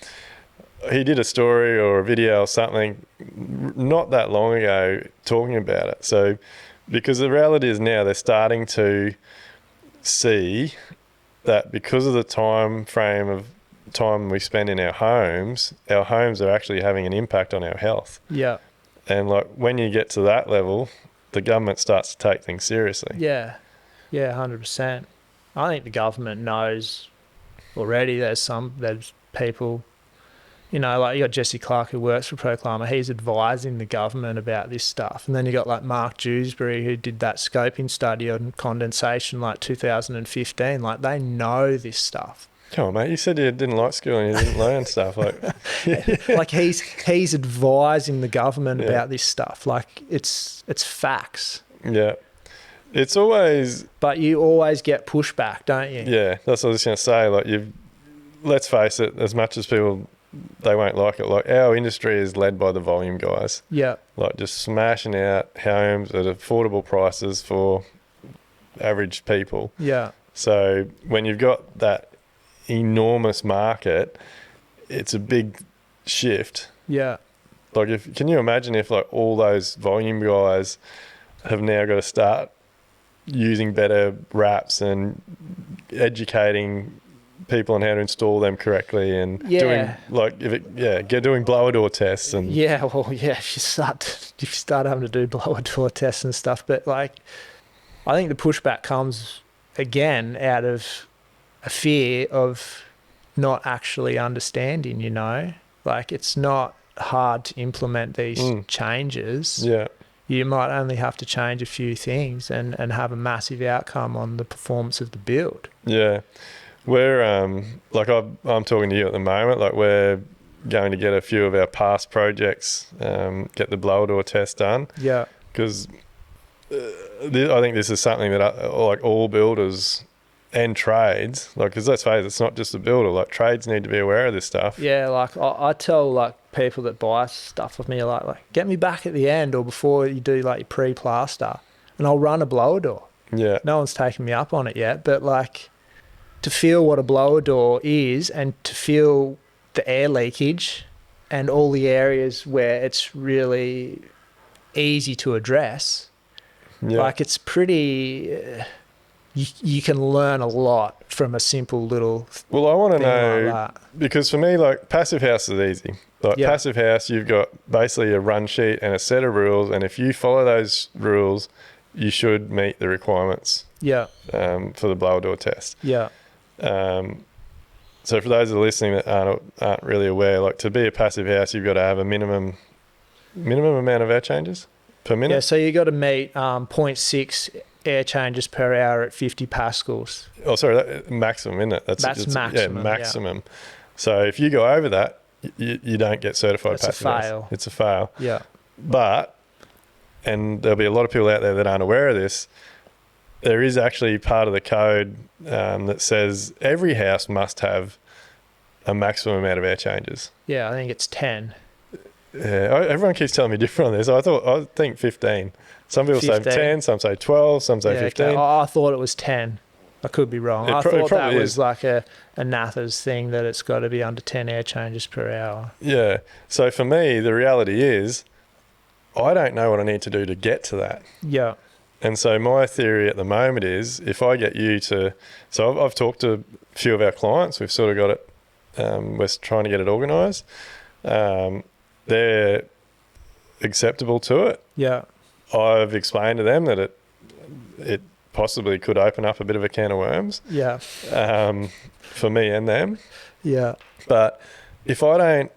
He did a story or a video or something not that long ago talking about it. So, because the reality is now they're starting to see that because of the time frame of time we spend in our homes are actually having an impact on our health. Yeah. And like when you get to that level, the government starts to take things seriously. Yeah. Yeah, 100%. I think the government knows already. There's people... You know, like you got Jesse Clark who works for Proclaimer. He's advising the government about this stuff. And then you got like Mark Dewsbury who did that scoping study on condensation like 2015. Like they know this stuff. Come on, mate. You said you didn't like school and you didn't learn stuff. Like he's advising the government about this stuff. Like it's facts. Yeah. It's always... But you always get pushback, don't you? Yeah, that's what I was going to say. Like let's face it, as much as people... They won't like it. Like our industry is led by the volume guys. Yeah. Like just smashing out homes at affordable prices for average people. Yeah. So when you've got that enormous market, it's a big shift. Yeah. Like can you imagine if like all those volume guys have now got to start using better wraps and educating people on how to install them correctly and doing like doing blower door tests and if you start having to do blower door tests and stuff, but like I think the pushback comes again out of a fear of not actually understanding, you know, like it's not hard to implement these changes you might only have to change a few things and have a massive outcome on the performance of the build. Yeah. We're, like I'm talking to you at the moment, like we're going to get a few of our past projects, get the blower door test done. Yeah. Because I think this is something that like all builders and trades, like, because let's face it, it's not just the builder, like trades need to be aware of this stuff. Yeah, like I tell like people that buy stuff with me, like get me back at the end or before you do like your pre-plaster, and I'll run a blower door. Yeah. No one's taken me up on it yet, but like to feel what a blower door is and to feel the air leakage and all the areas where it's really easy to address, like it's pretty... You can learn a lot from a simple little Well, I want to thing know, like that. because for me, like passive house is easy. Like passive house, you've got basically a run sheet and a set of rules, and if you follow those rules, you should meet the requirements. Yeah. For the blower door test. Yeah. So for those that are listening that aren't really aware, like to be a passive house, you've got to have a minimum amount of air changes per minute. Yeah. So you got to meet 0.6 air changes per hour at 50 pascals. Oh, sorry, maximum, isn't it? That's maximum. Yeah, maximum. Yeah. So if you go over that, you don't get certified passive house. It's a fail. It's a fail. Yeah. But, and there'll be a lot of people out there that aren't aware of this, there is actually part of the code that says every house must have a maximum amount of air changes. Yeah, I think it's 10. Yeah, everyone keeps telling me different on this. I think 15. Some people 15. Say 10, some say 12, some say 15. Okay. I thought it was 10. I could be wrong. I thought that was like a NATHA's thing, that it's got to be under 10 air changes per hour. Yeah. So for me, the reality is I don't know what I need to do to get to that. Yeah. And so my theory at the moment is if I get you to... So I've talked to a few of our clients. We've sort of got it... we're trying to get it organised. They're acceptable to it. Yeah. I've explained to them that it possibly could open up a bit of a can of worms. Yeah. For me and them. Yeah. But if I don't...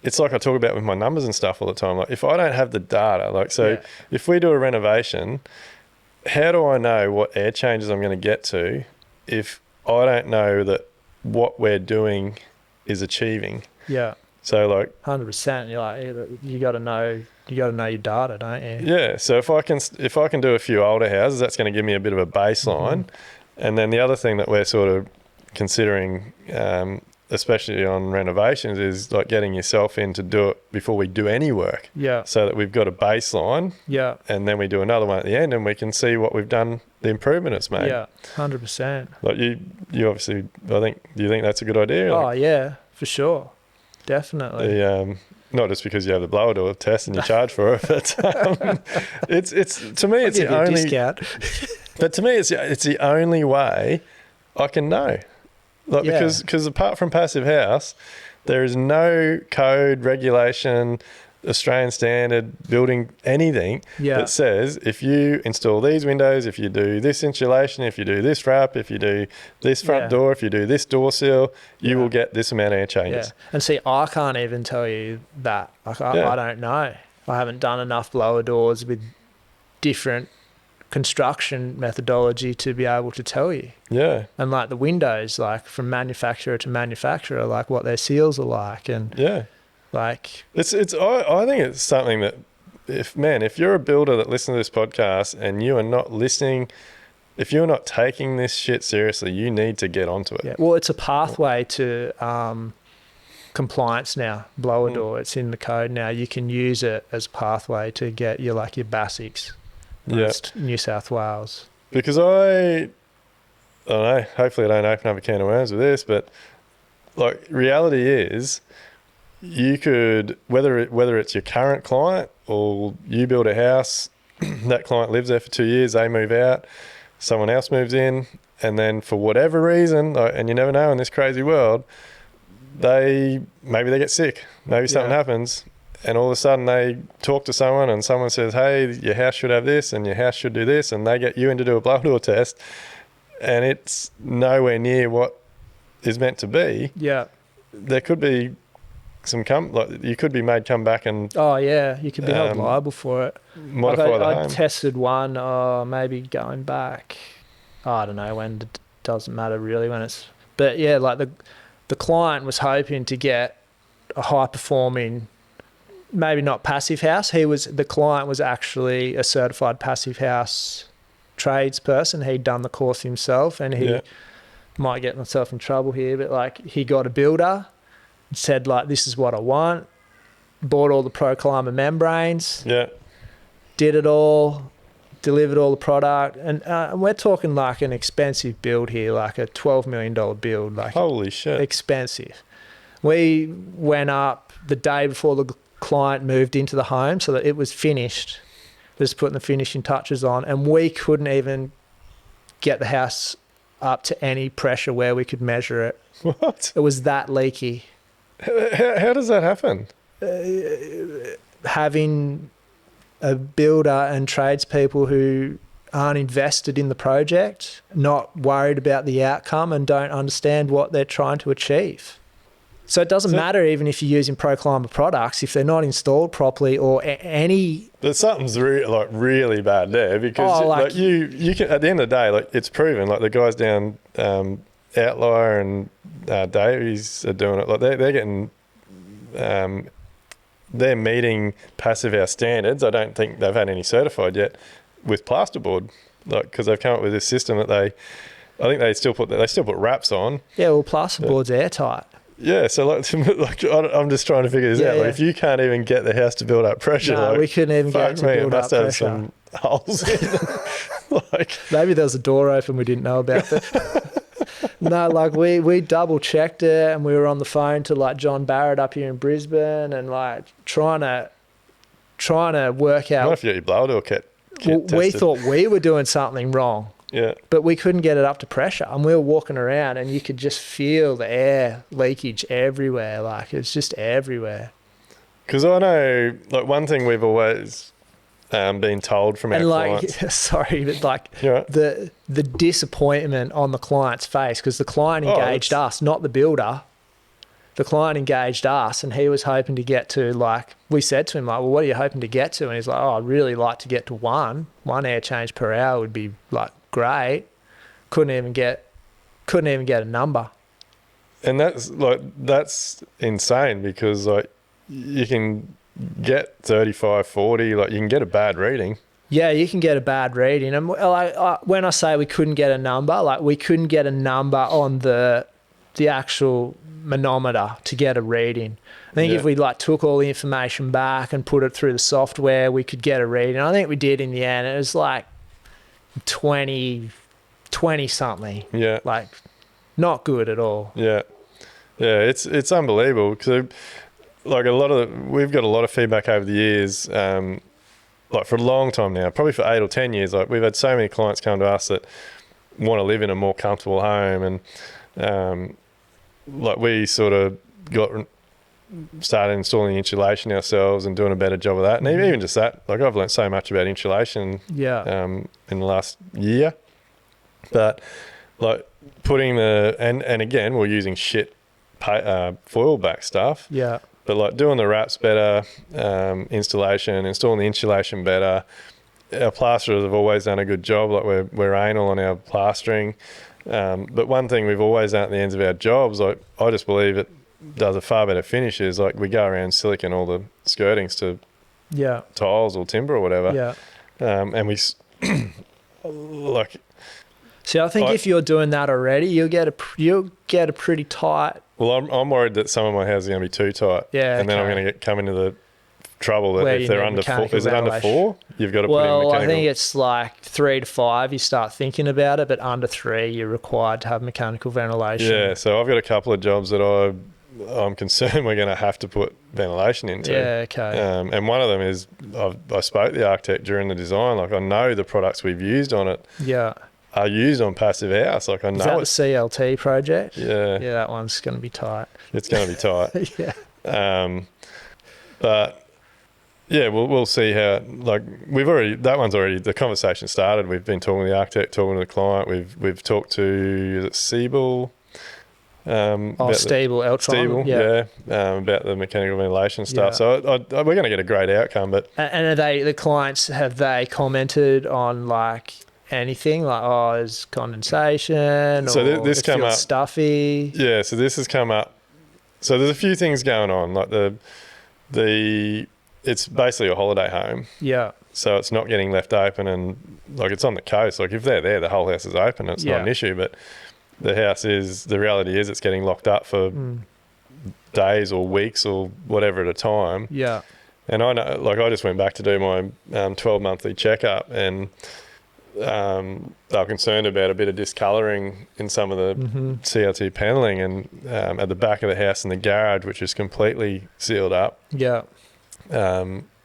It's like I talk about with my numbers and stuff all the time. Like if I don't have the data, like if we do a renovation... How do I know what air changes I'm going to get to if I don't know that what we're doing is achieving? Yeah. So like 100%. You're like, you got to know your data, don't you? Yeah. So if I can do a few older houses, that's going to give me a bit of a baseline. And then the other thing that we're sort of considering, especially on renovations, is like getting yourself in to do it before we do any work. Yeah. So that we've got a baseline. Yeah. And then we do another one at the end and we can see what we've done, the improvement it's made. Yeah, 100%. Like you obviously, do you think that's a good idea? Oh, yeah, for sure. Definitely. Not just because you have the blower door test and you charge for it, but it's to me, it's the only discount. But to me, it's the only way I can know. Like, because apart from passive house, there is no code, regulation, Australian standard, building anything that says if you install these windows, if you do this insulation, if you do this wrap, if you do this front door, if you do this door seal, you will get this amount of air changes. Yeah. And see, I can't even tell you that. Like, I don't know. I haven't done enough blower doors with different construction methodology to be able to tell you. Yeah. And like the windows, like from manufacturer to manufacturer, like what their seals are like, and like it's I think it's something that if you're a builder that listens to this podcast and you are not listening, if you're not taking this shit seriously, you need to get onto it. Yeah. Well, it's a pathway to compliance now. Blower door, it's in the code now. You can use it as a pathway to get your basics. New South Wales. Because I don't know, hopefully I don't open up a can of worms with this, but like reality is you could, whether it's your current client or you build a house, that client lives there for 2 years, they move out, someone else moves in, and then for whatever reason, and you never know in this crazy world, maybe they get sick, maybe something happens, and all of a sudden they talk to someone and someone says, hey, your house should have this and your house should do this, and they get you in to do a blower door test and it's nowhere near what is meant to be. Yeah. There could be like you could be made come back and Oh yeah, you could be held liable for it. modify the I home. tested one, maybe going back, I don't know when, it doesn't matter really when it's, but yeah, like the client was hoping to get a high performing, maybe not passive house. The client was actually a certified passive house tradesperson. He'd done the course himself, and he might get myself in trouble here, but like he got a builder, said like, this is what I want, bought all the Proclimber membranes, did it all, delivered all the product, and we're talking like an expensive build here, like a $12 million build. Like, holy shit, expensive. We went up the day before the client moved into the home so that it was finished, just putting the finishing touches on, and we couldn't even get the house up to any pressure where we could measure it. What? It was that leaky. How does that happen? Having a builder and tradespeople who aren't invested in the project, not worried about the outcome, and don't understand what they're trying to achieve. So it doesn't matter even if you're using Proclimber products, if they're not installed properly or any... But something's really bad there, because you can, at the end of the day, like it's proven, like the guys down Outlier and Davies are doing it. Like they're getting... they're meeting passive house standards. I don't think they've had any certified yet with plasterboard, like because they've come up with this system that I think they still put wraps on. Yeah, well, plasterboard's airtight. Yeah, so like I'm just trying to figure this out. Like if you can't even get the house to build up pressure, no, we couldn't even get it to build up pressure. It must have some holes in it. Like maybe there was a door open we didn't know about. No, like we double checked it, and we were on the phone to like John Barrett up here in Brisbane, and like trying to work out. What if you get your blower door kit we thought we were doing something wrong. Yeah. But we couldn't get it up to pressure, and we were walking around and you could just feel the air leakage everywhere. Like it's just everywhere. Because I know, like one thing we've always been told from our clients. Sorry, but like the disappointment on the client's face, because the client engaged us, not the builder. The client engaged us, and he was hoping to get to, like, we said to him, like, well, what are you hoping to get to? And he's like, oh, I'd really like to get to one air change per hour would be like great. Couldn't even get a number. And that's insane, because like you can get 35, 40, like you can get a bad reading. Yeah, you can get a bad reading. And when I say we couldn't get a number, like we couldn't get a number on the actual manometer to get a reading. I think if we like took all the information back and put it through the software, we could get a reading. I think we did in the end. It was like 20 something. Yeah. Like not good at all. Yeah. Yeah, it's unbelievable, because like we've got a lot of feedback over the years, like for a long time now, probably for 8 or 10 years. Like we've had so many clients come to us that want to live in a more comfortable home, and like we sort of started installing insulation ourselves and doing a better job of that. And even just that, like I've learned so much about insulation in the last year. But like putting and again, we're using shit foil back stuff. Yeah. But like doing the wraps better, installing the insulation better. Our plasterers have always done a good job. Like we're anal on our plastering. But one thing we've always done at the ends of our jobs, like I just believe it does a far better finish, is like we go around silicon all the skirtings to tiles or timber or whatever. Yeah. And we like. See, I think if you're doing that already, you'll get a pretty tight. Well, I'm worried that some of my houses are going to be too tight. Yeah. And then I'm going to come into the trouble that if they're under 4, is it under 4? You've got to put in mechanical. Well, I think it's like 3 to 5. You start thinking about it, but under 3, you're required to have mechanical ventilation. Yeah. So I've got a couple of jobs that I'm concerned we're going to have to put ventilation into. Yeah. Okay. And one of them is I spoke to the architect during the design. Like I know the products we've used on it. Yeah. Are used on passive house. Like I know. Is that the CLT project? Yeah. Yeah, that one's going to be tight. It's going to be tight. Yeah. But yeah, we'll see how. Like the conversation started. We've been talking to the architect, talking to the client. We've talked to Siebel. Stable, Eltron. About the mechanical ventilation stuff. Yeah. So we're going to get a great outcome. But and are the clients, have they commented on like anything like, there's condensation, so or this it come feels up stuffy? Yeah, so this has come up. So there's a few things going on. Like it's basically a holiday home. Yeah. So it's not getting left open, and like it's on the coast. Like if they're there, the whole house is open. It's not an issue. But the reality is it's getting locked up for days or weeks or whatever at a time. Yeah. And I know, like I just went back to do my 12 monthly checkup, and they were concerned about a bit of discolouring in some of the CLT panelling, and at the back of the house in the garage, which is completely sealed up. Yeah.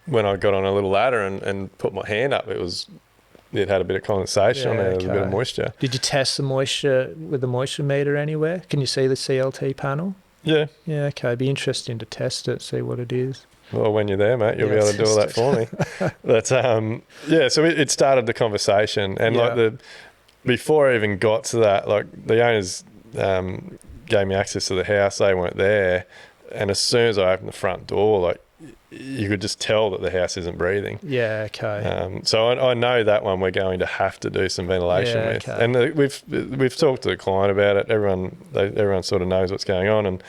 When I got on a little ladder and put my hand up, it had a bit of condensation on there. There was a bit of moisture. Did you test the moisture with the moisture meter anywhere? Can you see the CLT panel? Yeah. Yeah, okay. It'd be interesting to test it, see what it is. Well, when you're there, mate, you'll be able to do all that for me. But so it started the conversation, and before I even got to that, like the owners gave me access to the house. They weren't there, and as soon as I opened the front door, like you could just tell that the house isn't breathing. Yeah, okay. So I know that one we're going to have to do some ventilation with, and we've talked to the client about it. Everyone sort of knows what's going on, and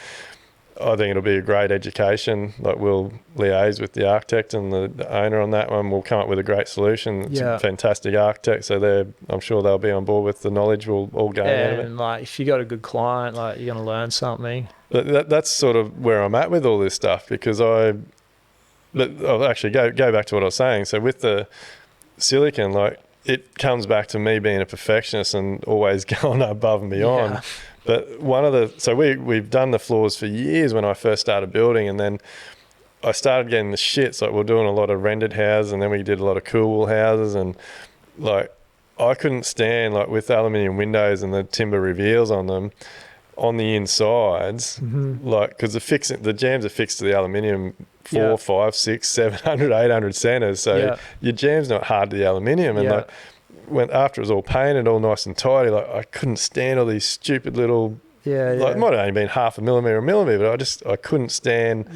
I think it'll be a great education. Like we'll liaise with the architect and the owner on that one. We'll come up with a great solution. It's a fantastic architect, so I'm sure they'll be on board with the knowledge we'll all gain out of it. And like if you got a good client, like you're going to learn something. But that's sort of where I'm at with all this stuff, because I'll actually go back to what I was saying. So with the silicon, like it comes back to me being a perfectionist and always going above and beyond. Yeah. But we've done the floors for years when I first started building, and then I started getting the shits. Like we're doing a lot of rendered houses, and then we did a lot of cool wall houses, and like I couldn't stand, like with aluminium windows and the timber reveals on them on the insides, like because the jams are fixed to the aluminium 4, 5, 6, 700, 800 centers. So your jam's not hard to the aluminium, and like after it was all painted, all nice and tidy, like I couldn't stand all these stupid little, like it might have only been half a millimetre, but I couldn't stand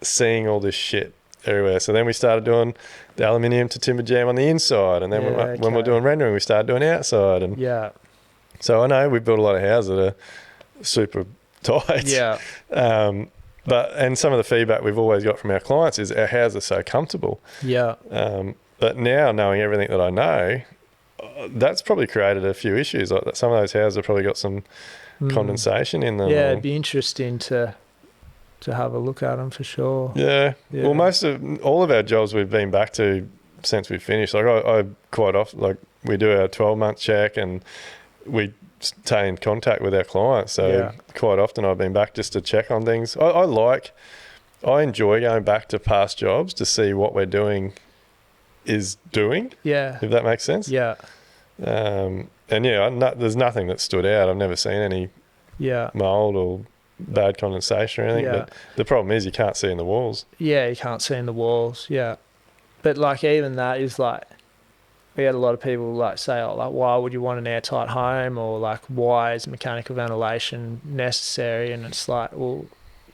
seeing all this shit everywhere. So then we started doing the aluminium to timber jam on the inside, and then when we're doing rendering, we started doing outside. And so I know we built a lot of houses that are super tight. And some of the feedback we've always got from our clients is our houses are so comfortable. But now knowing everything that I know, that's probably created a few issues. Like that, some of those houses have probably got some condensation in them. Yeah, it'd be interesting to have a look at them for sure. Yeah. Well, all of our jobs we've been back to since we finished. Like I quite often, like we do our 12-month check, and we stay in contact with our clients. So quite often I've been back just to check on things. I enjoy going back to past jobs to see what we're doing is doing. Yeah. If that makes sense. Yeah. And there's nothing that stood out. I've never seen any mould or bad condensation or anything. But the problem is you can't see in the walls. Yeah, you can't see in the walls. Yeah. But like even that is like, we had a lot of people like say, like, why would you want an airtight home, or like, why is mechanical ventilation necessary? And it's like, well,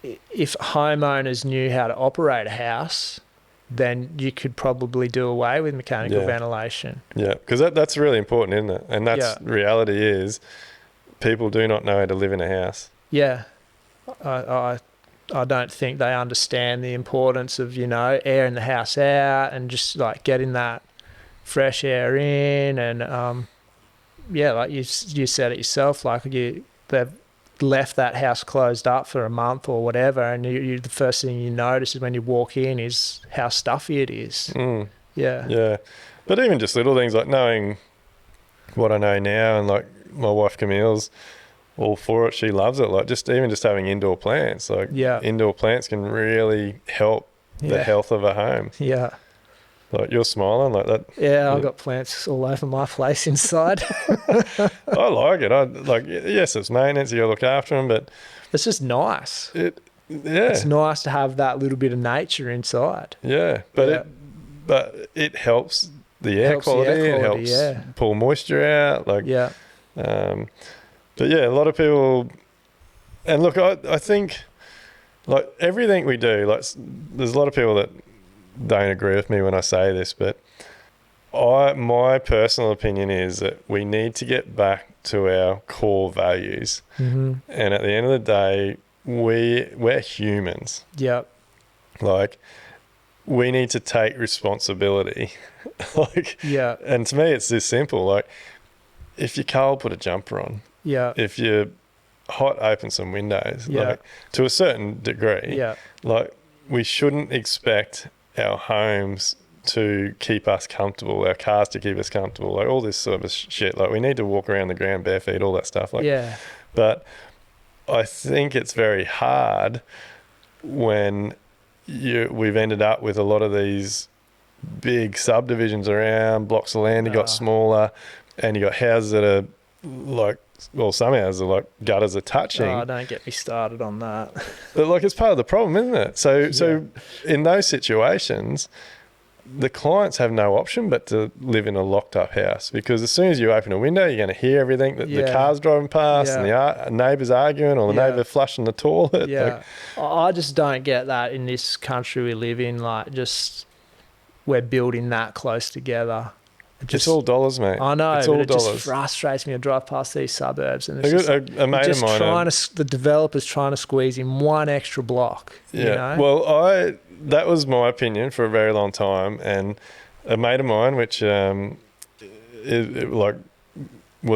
if homeowners knew how to operate a house, then you could probably do away with mechanical ventilation. Yeah, because that's really important, isn't it? And that's reality is people do not know how to live in a house. Yeah. I don't think they understand the importance of, airing the house out and just like getting that fresh air in, and like you said it yourself, like they've left that house closed up for a month or whatever, and the first thing you notice is when you walk in is how stuffy it is. But even just little things like knowing what I know now, and like my wife Camille's all for it, she loves it, like just having indoor plants, like indoor plants can really help the health of a home. Like you're smiling like that. Yeah, I've got plants all over my place inside. I like it. Yes, it's maintenance. You got to look after them, but it's just nice. It's nice to have that little bit of nature inside. Yeah, but it helps the air quality. It helps pull moisture out. But a lot of people And look, I think like everything we do, like there's a lot of people that don't agree with me when I say this, but my personal opinion is that we need to get back to our core values. Mm-hmm. And at the end of the day, we're humans. Yep. Like, we need to take responsibility. Like, Yeah. and to me, it's this simple. Like, if you're cold, put a jumper on. Yeah. If you're hot, open some windows. Yeah. Like, to a certain degree. Yeah. Like, we shouldn't expect our homes to keep us comfortable, our cars to keep us comfortable, like all this sort of shit. Like, we need to walk around the ground bare feet, all that stuff. Like, yeah. But I think it's very hard when we've ended up with a lot of these big subdivisions around, blocks of land have got smaller, and you got houses that are like, well, some houses are like gutters are touching. Oh, don't get me started on that. But like, it's part of the problem, isn't it? So in those situations, the clients have no option but to live in a locked up house, because as soon as you open a window, you're going to hear everything that the car's driving past and the neighbours arguing, or the neighbour flushing the toilet. Yeah. I just don't get that in this country we live in. Like, just we're building that close together. It's all dollars, mate. I know, it's but all it dollars. just frustrates me to drive past these suburbs, and it's a mate of mine. The developer's trying to squeeze in one extra block. Yeah. You know? Well, that was my opinion for a very long time, and a mate of mine, which was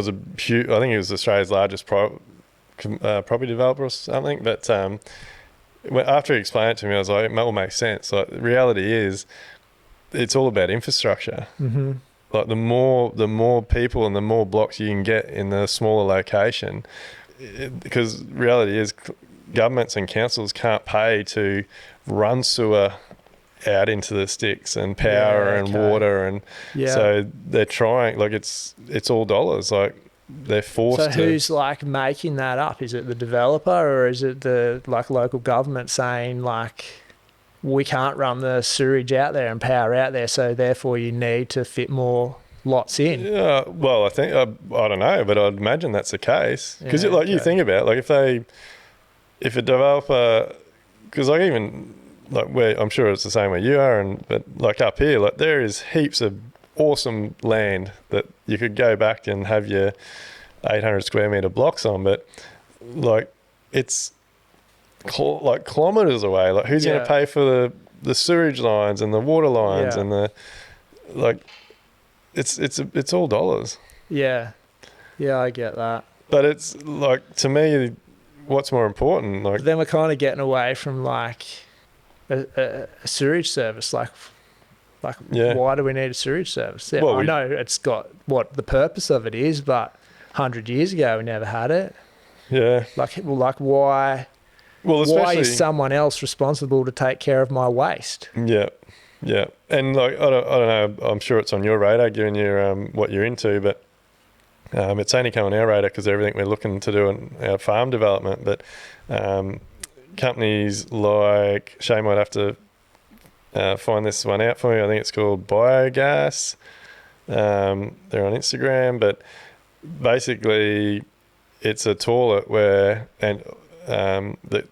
a huge, I think he was Australia's largest property developer or something. But after he explained it to me, I was like, it all makes sense. Like, the reality is, it's all about infrastructure. Mm-hmm. Like, the more people and the more blocks you can get in the smaller location, because reality is governments and councils can't pay to run sewer out into the sticks and power and water, and so they're trying. Like, it's all dollars. Like, they're forced. So who's like making that up? Is it the developer, or is it the like local government saying like, we can't run the sewage out there and power out there, so therefore you need to fit more lots in? Yeah, well, I think I don't know, but I'd imagine that's the case, because you think about it, like if a developer, because like even like where I'm sure it's the same where you are, but like up here, like there is heaps of awesome land that you could go back and have your 800 square meter blocks on, but like it's like kilometers away. Like, who's going to pay for the sewage lines and the water lines and the like? It's all dollars. Yeah, I get that. But it's like, to me, what's more important? Like, but then we're kind of getting away from like a sewage service. Like why do we need a sewage service? Yeah, well, I know it's got what the purpose of it is, but 100 years ago we never had it. Yeah. Like why? Well, why is someone else responsible to take care of my waste? Yeah. And like, I don't know, I'm sure it's on your radar given you what you're into, but it's only come on our radar because everything we're looking to do in our farm development. But companies like, Shay might have to find this one out for me. I think it's called Biogas. They're on Instagram, but basically it's a toilet where that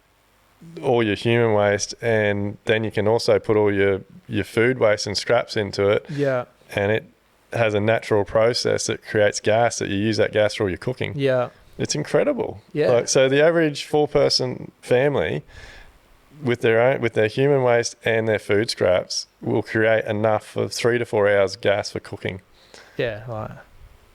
all your human waste, and then you can also put all your food waste and scraps into it. Yeah. And it has a natural process that creates gas that you use that gas for all your cooking. Yeah. It's incredible. Yeah. Like, so the average 4-person family with their human waste and their food scraps will create enough of 3 to 4 hours gas for cooking. Yeah, right.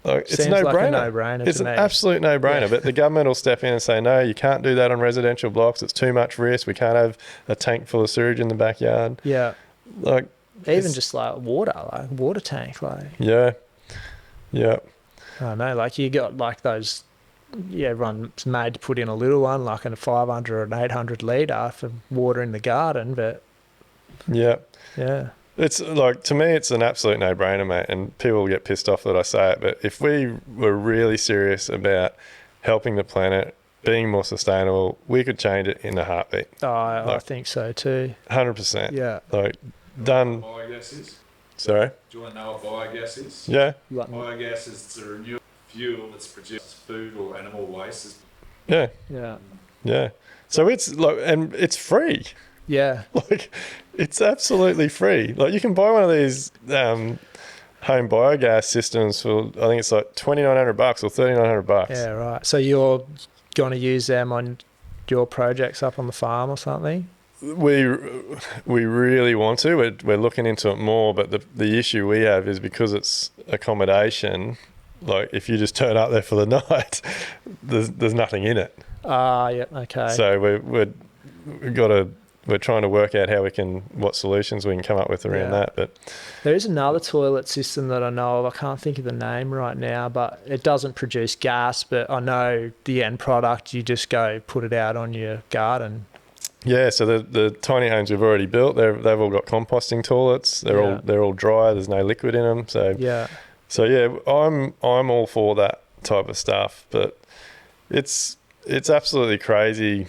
Like, it's a no-brainer. It's an absolute no-brainer. But the government will step in and say, no, you can't do that on residential blocks. It's too much risk. We can't have a tank full of sewage in the backyard. Yeah. Like, even just like water tank. Like, yeah. I don't know. Like, you got like those, everyone's made to put in a little one, like in a 500 or an 800 litre for water in the garden. But yeah. It's like, to me, it's an absolute no-brainer, mate, and people get pissed off that I say it, but if we were really serious about helping the planet, being more sustainable, we could change it in a heartbeat. Oh, I think so too. 100%. Yeah. Like, done. Biogas is? Sorry? Do you want to know what biogas is? Yeah. Biogas is the renewable fuel that's produced food or animal waste. Yeah. Yeah. So it's like, and it's free. Yeah. Like, it's absolutely free. Like, you can buy one of these home biogas systems for, I think it's like $2,900 or $3,900. Yeah, right. So you're going to use them on your projects up on the farm or something? We really want to. We're looking into it more, but the issue we have is because it's accommodation. Like, if you just turn up there for the night, there's nothing in it. Yeah, okay. So we're trying to work out what solutions we can come up with around that. But there is another toilet system that I know of. I can't think of the name right now, but it doesn't produce gas. But I know the end product, you just go put it out on your garden. Yeah, so the tiny homes we've already built, they've all got composting toilets. They're all dry. There's no liquid in them. So I'm all for that type of stuff. But it's absolutely crazy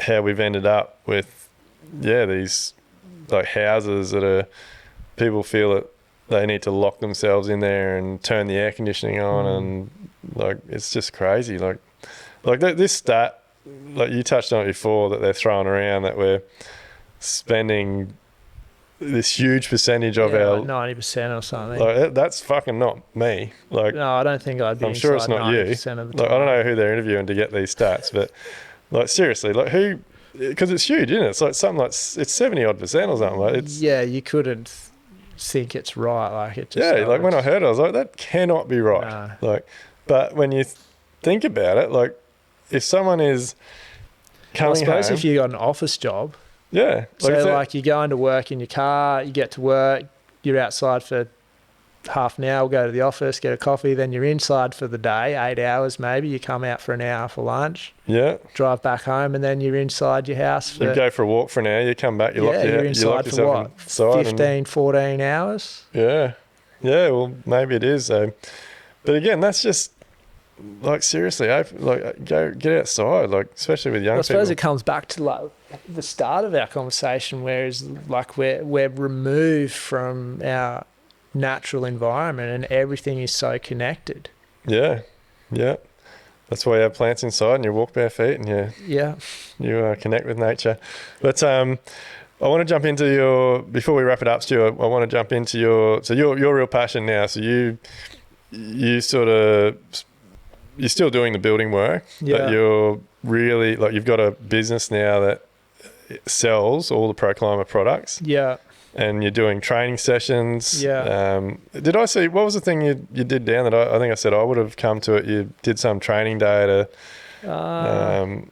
how we've ended up with these like houses that are, people feel that they need to lock themselves in there and turn the air conditioning on, and like it's just crazy. Like this stat, like you touched on it before, that they're throwing around, that we're spending this huge percentage of our, like 90% or something. Like, that's fucking not me. Like, no, I don't think I'd be. I'm sure it's not you. Of the time. Like, I don't know who they're interviewing to get these stats, but like seriously, like who? Because it's huge, isn't it? It's like something like it's 70% or something. Like it's you couldn't think it's right. Like it just like when I heard it, I was like, that cannot be right. No. Like, but when you think about it, like if someone is coming I suppose home, if you got an office job, like you're going to work in your car, you get to work, you're outside for half an hour, go to the office, get a coffee, then you're inside for the day, 8 hours maybe, you come out for an hour for lunch, drive back home, and then you're inside your house. You go for a walk for an hour, you come back, you're inside for what, 15, 14 hours? Yeah, well, maybe it is though. But again, that's just, like seriously, like go get outside, like especially with young people. I suppose it comes back to like the start of our conversation, whereas like we're removed from our natural environment and everything is so connected. Yeah. That's why you have plants inside and you walk bare feet and you connect with nature. But I want to jump into before we wrap it up, Stu, I want to jump into your real passion now. So you sort of, you're still doing the building work, but you're really, like, you've got a business now that sells all the ProClimate products. Yeah. And you're doing training sessions. Yeah. Did I see, what was the thing you did down that I think I said I would have come to it? You did some training day to... I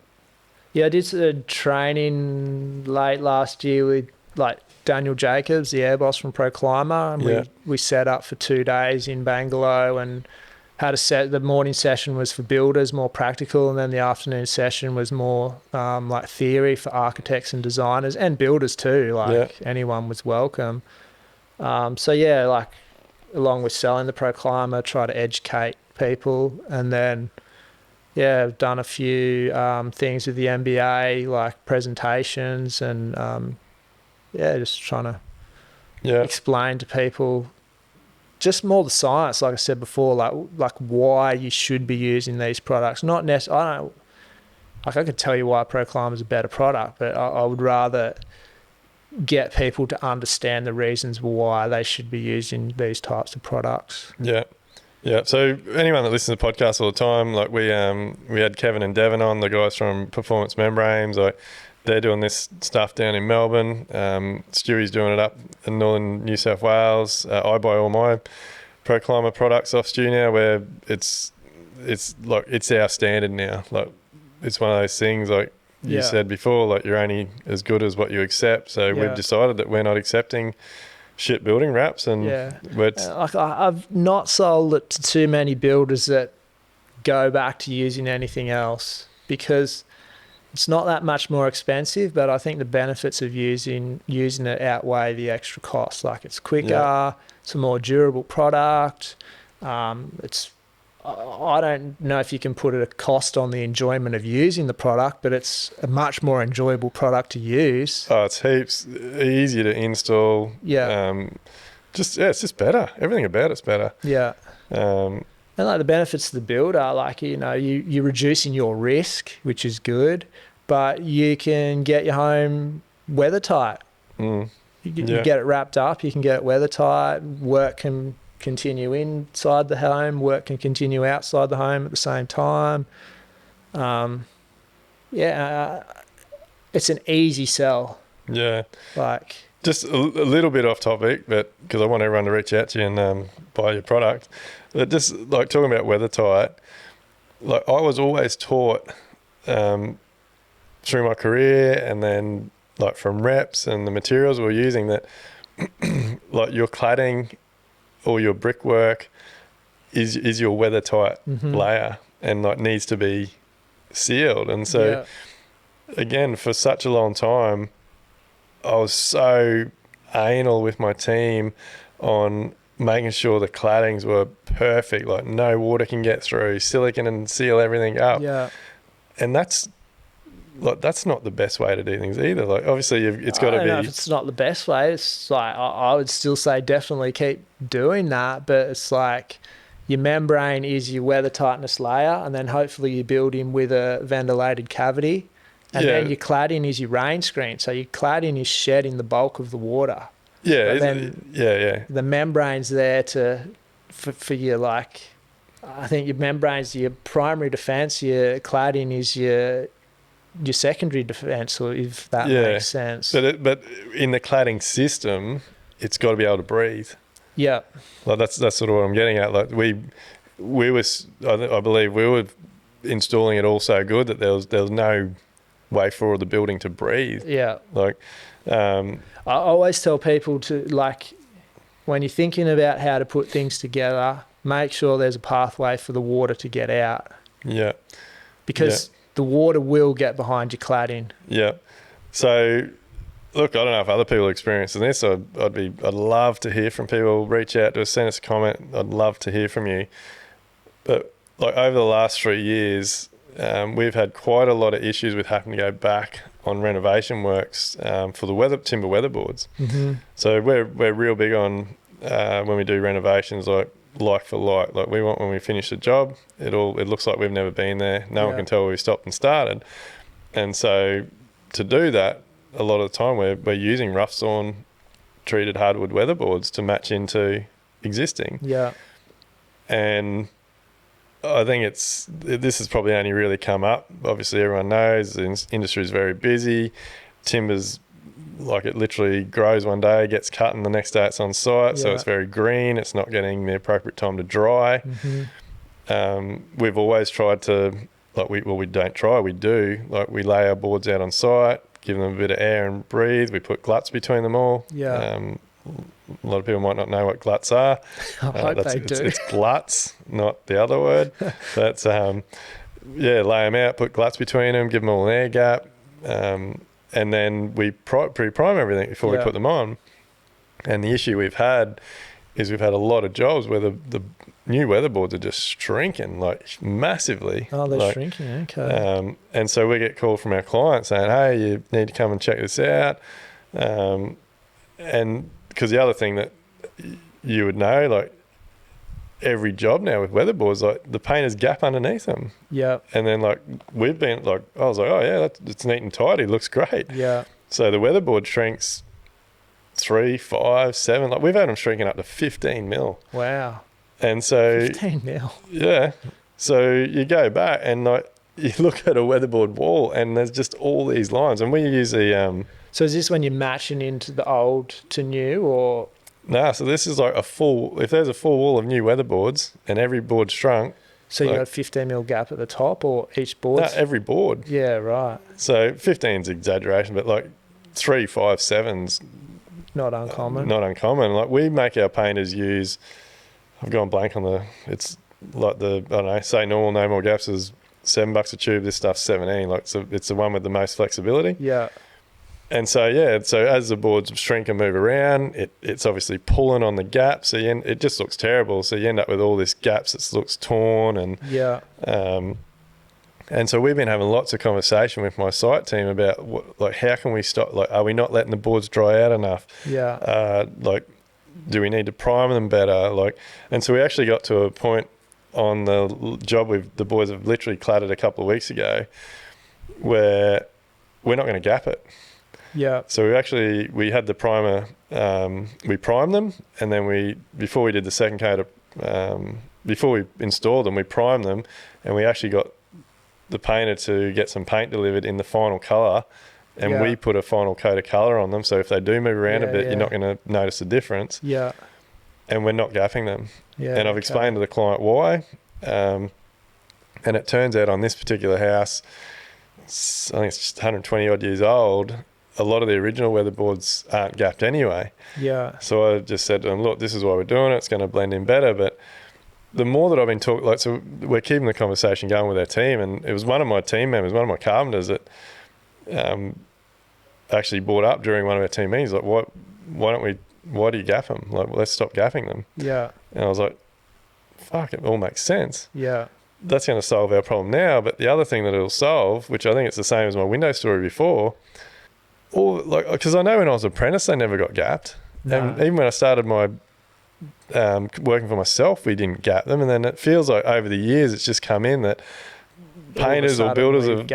did some training late last year with like Daniel Jacobs, the air boss from ProClimate, and we set up for 2 days in Bangalore and had the morning session was for builders, more practical, and then the afternoon session was more like theory for architects and designers and builders too. Anyone was welcome. Like along with selling the ProClimate, try to educate people, and then I've done a few things with the MBA, like presentations, and just trying to explain to people just more the science, like I said before, like why you should be using these products. Not necessarily, I could tell you why ProClimate is a better product, but I would rather get people to understand the reasons why they should be using these types of products. Yeah. So anyone that listens to the podcast all the time, like we had Kevin and Devon on, the guys from Performance Membranes, like they're doing this stuff down in Melbourne. Stewie's doing it up in northern New South Wales. I buy all my ProClimate products off Stew now, where it's like it's our standard now. Like it's one of those things, like you said before, like you're only as good as what you accept. So we've decided that we're not accepting shit building wraps, and I've not sold it to too many builders that go back to using anything else, because it's not that much more expensive, but I think the benefits of using it outweigh the extra cost. Like it's quicker, it's a more durable product. I don't know if you can put a cost on the enjoyment of using the product, but it's a much more enjoyable product to use. Oh, it's heaps easier to install. Yeah. It's just better. Everything about it's better. Yeah. And like the benefits to the builder, like, you know, you're reducing your risk, which is good, but you can get your home weather tight. You get it wrapped up, you can get it weather tight, work can continue inside the home, work can continue outside the home at the same time. It's an easy sell. Yeah. Like, just a little bit off topic, but because I want everyone to reach out to you and buy your product. But just like talking about weather tight, like I was always taught through my career and then like from reps and the materials we're using that like your cladding or your brickwork is your weather tight layer and like needs to be sealed. And so again, for such a long time, I was so anal with my team on making sure the claddings were perfect, like no water can get through, silicon and seal everything up. yeah. And that's not the best way to do things either. Like obviously it's got to I don't know be. if it's not the best way. It's like I would still say definitely keep doing that, but it's like your membrane is your weather tightness layer, and then hopefully you build in with a ventilated cavity, and then your cladding is your rain screen. So your cladding is shedding the bulk of the water. Yeah, But then the membrane's there for your, like, I think your membrane's your primary defense. Your cladding is your secondary defense, or if that makes sense. But in the cladding system, it's got to be able to breathe. Yeah. Like that's sort of what I'm getting at. Like we were, I believe we were installing it all so good that there was no way for the building to breathe. Yeah. Like, I always tell people to, like, when you're thinking about how to put things together, make sure there's a pathway for the water to get out. Yeah. Because the water will get behind your cladding. Yeah. So, look, I don't know if other people are experiencing this. I'd love to hear from people. Reach out to us, send us a comment. I'd love to hear from you. But like over the last 3 years, we've had quite a lot of issues with having to go back on renovation works for the timber weatherboards. So we're real big on when we do renovations, like for like we want when we finish the job, it looks like we've never been there. No one can tell where we stopped and started. And so to do that, a lot of the time we're using rough sawn treated hardwood weatherboards to match into existing. Yeah. And I think this has probably only really come up. Obviously, everyone knows the industry is very busy. Timber's like it literally grows one day, gets cut, and the next day it's on site. So it's very green. It's not getting the appropriate time to dry. We've always tried to we don't try. We do we lay our boards out on site, give them a bit of air and breathe. We put gluts between them all. Yeah. A lot of people might not know what gluts are. I hope they do. It's gluts, not the other word. That's lay them out, put gluts between them, give them all an air gap, and then we pre-prime everything before we put them on. And the issue we've had is we've had a lot of jobs where the new weatherboards are just shrinking massively. Oh, they're shrinking. Okay. And so we get called from our clients saying, "Hey, you need to come and check this out," and because the other thing that you would know, every job now with weatherboards, the painter's gap underneath them. Yeah. And then we've been I was like, oh yeah, it's neat and tidy, looks great. Yeah. So the weatherboard shrinks 3, 5, 7. We've had them shrinking up to 15 mil. Wow. And so 15 mil. Yeah. So you go back and you look at a weatherboard wall and there's just all these lines, and we use the So is this when you're matching into the old to new, or? No, so this is if there's a full wall of new weatherboards and every board shrunk. So you got a 15 mil gap at the top, or each board? No, every board. Yeah, right. So 15's exaggeration, but 3, 5, 7's not uncommon. Not uncommon. We make our painters use, I've gone blank on it's I don't know, say normal, no more gaps is $7 a tube. This stuff's 17. So it's the one with the most flexibility. Yeah. And so as the boards shrink and move around, it's obviously pulling on the gap, so it just looks terrible. So you end up with all this gaps that looks torn, and and so we've been having lots of conversation with my site team about how can we stop? Are we not letting the boards dry out enough? Yeah. Do we need to prime them better? And so we actually got to a point on the job the boys have literally cladded a couple of weeks ago, where we're not going to gap it. Yeah. So we had the primer, we primed them, and then before we did the second coat before we installed them, we primed them, and we actually got the painter to get some paint delivered in the final colour, and we put a final coat of colour on them, so if they do move around a bit, you're not going to notice the difference. Yeah. And we're not gapping them. Yeah. And I've explained to the client why, and it turns out on this particular house, I think it's just 120 odd years old, a lot of the original weatherboards aren't gapped anyway. Yeah. So I just said to them, look, this is why we're doing it. It's going to blend in better. But the more that I've been talking, so we're keeping the conversation going with our team. And it was one of my team members, one of my carpenters that actually brought up during one of our team meetings, like, why do you gap them? Like, let's stop gapping them. Yeah. And I was like, fuck, it all makes sense. Yeah. That's going to solve our problem now. But the other thing that it'll solve, which I think it's the same as my window story before, because I know when I was an apprentice, they never got gapped. No. And even when I started my working for myself, we didn't gap them. And then it feels like over the years, it's just come in that painters or builders have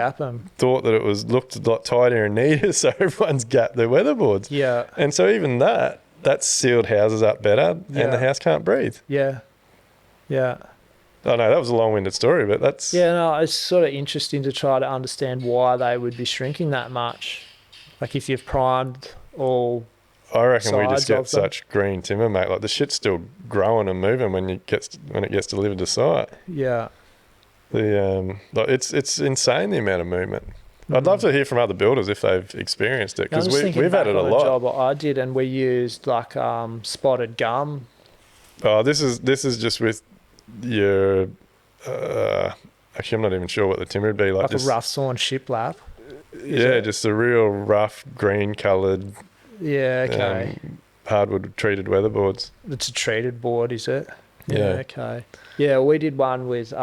thought that it looked a lot tidier and neater, so everyone's gapped their weatherboards. Yeah. And so even that's sealed houses up better, and the house can't breathe. Yeah. Yeah. I know that was a long-winded story, but that's... Yeah, no, it's sort of interesting to try to understand why they would be shrinking that much. Like if you've primed all I reckon we just sides get of them. such green timber, mate. Like the shit's still growing and moving when it gets delivered to site. Yeah. It's insane the amount of movement. I'd love to hear from other builders if they've experienced it, because we've had it a lot. Job I did, and we used like spotted gum. Oh, this is just with your. Actually, I'm not even sure what the timber would be like. Like a rough sawn shiplap. Yeah, just a real rough green coloured. Yeah. Okay. Hardwood treated weatherboards. It's a treated board, is it? Yeah. Okay. Yeah, we did one with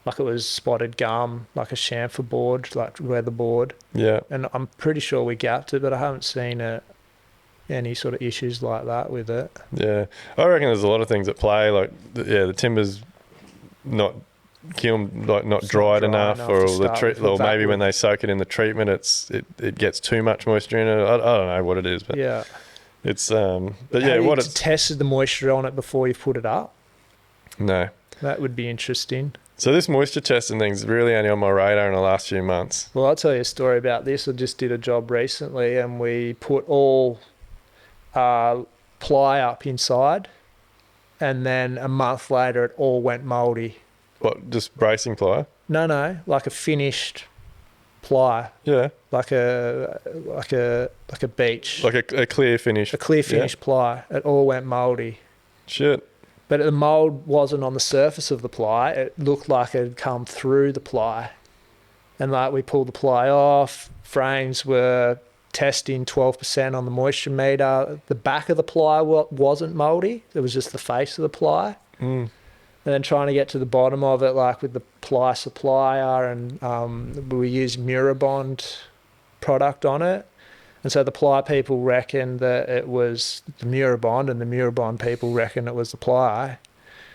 like it was spotted gum, like a chamfer board, like weatherboard. Yeah. And I'm pretty sure we gapped it, but I haven't seen any sort of issues like that with it. Yeah. I reckon there's a lot of things at play, like the timber's not kiln, like not dried enough, or maybe when they soak it in the treatment, it gets too much moisture in it. I don't know what it is, but yeah. It's it's tested the moisture on it before you put it up? No. That would be interesting. So this moisture testing thing's really only on my radar in the last few months. Well, I'll tell you a story about this. I just did a job recently, and we put all ply up inside, and then a month later it all went mouldy. What, just bracing ply? No, like a finished ply. Yeah. Like a beach. Like a clear finish. A clear finish ply. It all went mouldy. Shit. But the mould wasn't on the surface of the ply. It looked like it had come through the ply. And like we pulled the ply off, frames were testing 12% on the moisture meter. The back of the ply wasn't mouldy. It was just the face of the ply. And then trying to get to the bottom of it, like with the ply supplier, and we used Murabond product on it. And so the ply people reckon that it was the Murabond, and the Murabond people reckon it was the ply.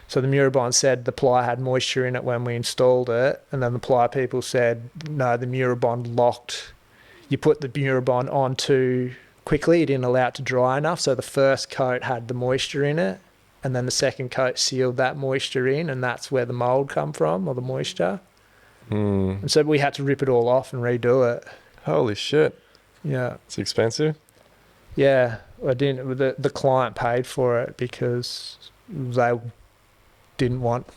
So the Murabond said the ply had moisture in it when we installed it, and then the ply people said, no, the Murabond locked. You put the Murabond on too quickly, you didn't allow it to dry enough, so the first coat had the moisture in it, and then the second coat sealed that moisture in, and that's where the mould come from, or the moisture. And so we had to rip it all off and redo it. Holy shit. Yeah. It's expensive? Yeah. I didn't. The client paid for it because they didn't want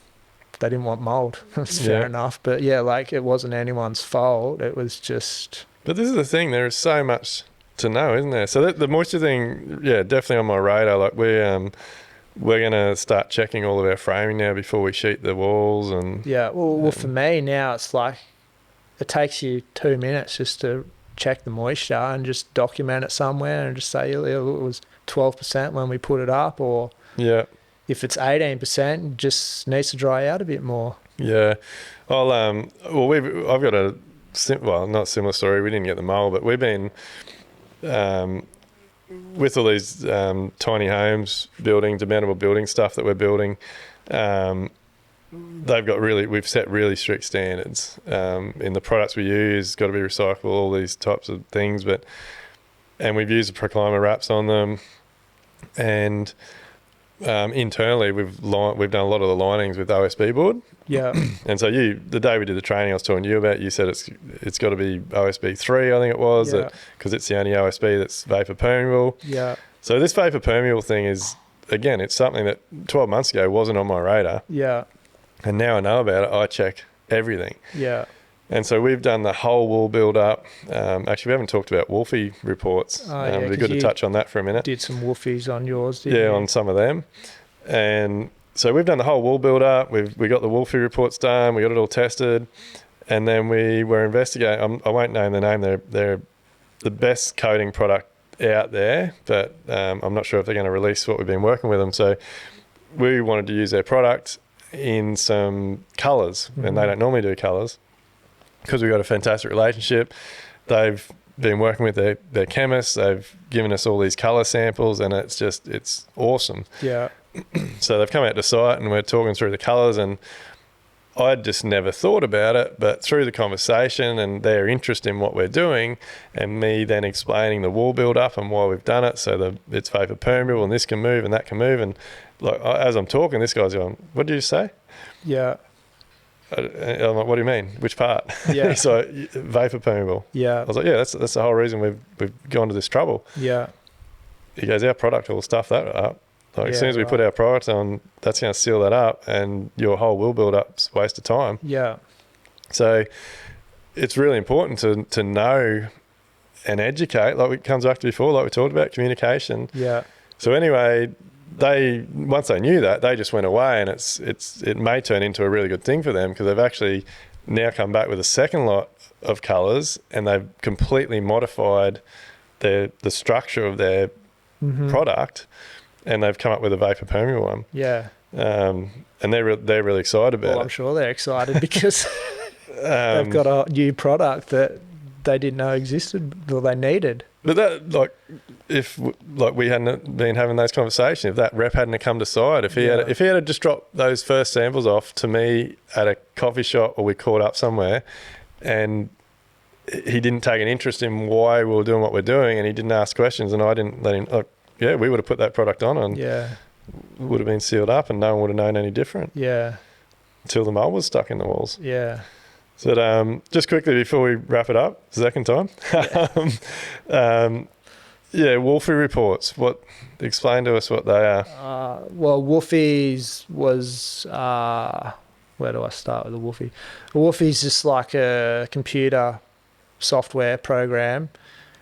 mould. That's fair enough. But yeah, like it wasn't anyone's fault. It was just... But this is the thing. There is so much to know, isn't there? So the moisture thing, definitely on my radar. Like we're going to start checking all of our framing now before we sheet the walls. And yeah. Well, for me now, it's like it takes you 2 minutes just to check the moisture and just document it somewhere and just say it was 12% when we put it up, or if it's 18%, it just needs to dry out a bit more. Yeah. I've got a not similar story. We didn't get the mould, but we've been with all these tiny homes building, demountable building stuff that we're building. We've set really strict standards in the products we use. Got to be recyclable, all these types of things. And we've used the Proclaimer wraps on them, and internally we've done a lot of the linings with OSB board. Yeah. And so the day we did the training I was talking to you about, you said it's got to be OSB 3, I think it was, because it's the only OSB that's vapor permeable. Yeah. So this vapor permeable thing is, again, it's something that 12 months ago wasn't on my radar. Yeah. And now I know about it, I check everything. Yeah. And so we've done the whole wool build up. Actually, we haven't talked about woolfie reports. It'd be good to touch on that for a minute. Did some woolfies on yours, didn't you? On some of them. And so we've done the whole wool build up. We got the woolfie reports done. We got it all tested. And then we were investigating. I won't name the name. They're the best coating product out there, but I'm not sure if they're going to release what we've been working with them. So we wanted to use their product in some colours, and they don't normally do colours, because we've got a fantastic relationship. They've been working with their chemists. They've given us all these colour samples, and it's awesome. Yeah. So they've come out to site, and we're talking through the colours, and I'd just never thought about it, but through the conversation and their interest in what we're doing, and me then explaining the wool build up and why we've done it, so it's vapor permeable and this can move and that can move, and like as I'm talking, this guy's going, "What did you say?" Yeah. I'm like, "What do you mean? Which part?" Yeah. So vapor permeable. Yeah. I was like, "Yeah, that's the whole reason we've gone to this trouble." Yeah. He goes, "Our product will stuff that up. Like as soon as we right. put our product on, that's going to seal that up, and your whole will build up's a waste of time." Yeah. So it's really important to know and educate. Like it comes back to before, like we talked about communication. Yeah. So anyway, once they knew that, they just went away, and it may turn into a really good thing for them, because they've actually now come back with a second lot of colours, and they've completely modified the structure of their product, and they've come up with a vapor permeable one. Yeah. And they're really excited about it. Well, I'm sure they're excited because they've got a new product that they didn't know existed or they needed. But that, if we hadn't been having those conversations, if that rep hadn't come to site, if he had just dropped those first samples off to me at a coffee shop, or we caught up somewhere, and he didn't take an interest in why we were doing what we're doing, and he didn't ask questions, and I didn't let him. We would have put that product on, and would have been sealed up, and no one would have known any different. Yeah. Until the mould was stuck in the walls. Yeah. So just quickly before we wrap it up, second time. Woolfie reports. Explain to us what they are. Well, Woolfies was where do I start with the Woolfie? A Woolfie is just like a computer software program,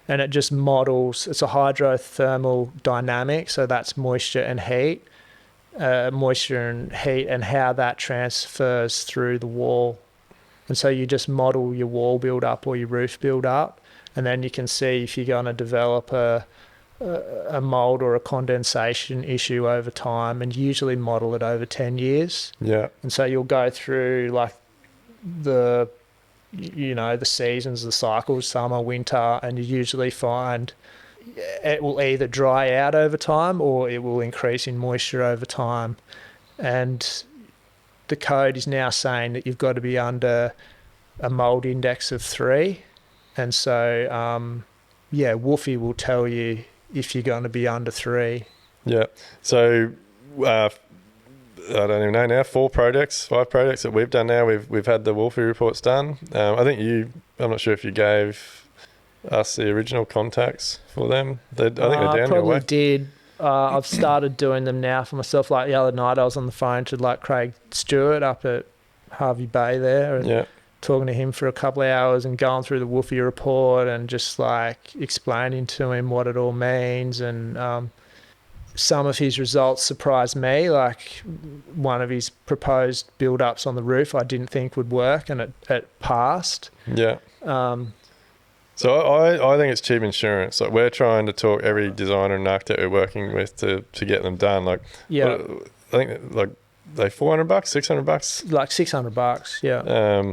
and it just models. It's a hydrothermal dynamic, so that's moisture and heat, and how that transfers through the wall. And so you just model your wall build up or your roof build up, and then you can see if you're going to develop a mould or a condensation issue over time, and usually model it over 10 years. Yeah. And so you'll go through like the seasons, the cycles, summer, winter, and you usually find it will either dry out over time or it will increase in moisture over time. And the code is now saying that you've got to be under a mould index of 3. And so, Woolfie will tell you if you're going to be under 3. Yeah. So, I don't even know now, 5 projects that we've done now. We've had the Woolfie reports done. I think I'm not sure if you gave us the original contacts for them. I think they're down your way. I probably did. I've started doing them now for myself. Like the other night, I was on the phone to like Craig Stewart up at Harvey Bay there, and talking to him for a couple of hours and going through the Woolfie report and just like explaining to him what it all means. And some of his results surprised me. Like one of his proposed build-ups on the roof, I didn't think would work, and it passed. Yeah. So I think it's cheap insurance. Like we're trying to talk every designer and architect we're working with to get them done. Like I think like they $400, $600. Like $600, yeah.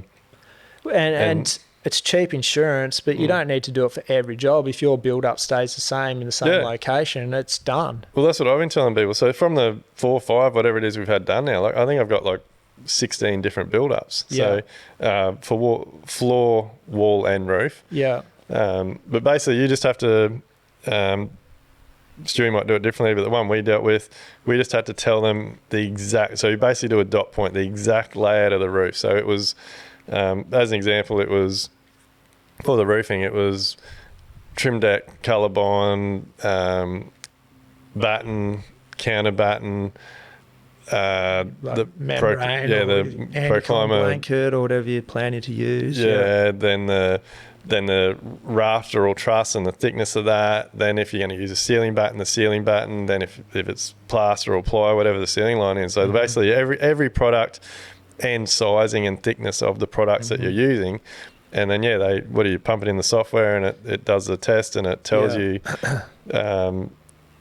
And it's cheap insurance, but you don't need to do it for every job. If your build-up stays the same in the same location, it's done. Well, that's what I've been telling people. So from the 4 or 5, whatever it is we've had done now, like I think I've got like 16 different build-ups. Yeah. So for floor, wall and roof. Yeah. But basically you just have to, Stewie might do it differently, but the one we dealt with, we just had to tell them the exact, so you basically do a dot point, the exact layout of the roof. So it was, as an example, it was, for the roofing, it was trim deck, colour bond, batten, counter batten, Like the membrane, the anti-climb Proclimer blanket or whatever you're planning to use. Then the rafter or truss and the thickness of that. Then if you're going to use a ceiling batten, the ceiling batten. Then if it's plaster or ply, whatever the ceiling line is. So basically every product and sizing and thickness of the products that you're using. And then what do you pump it in the software and it does the test and it tells you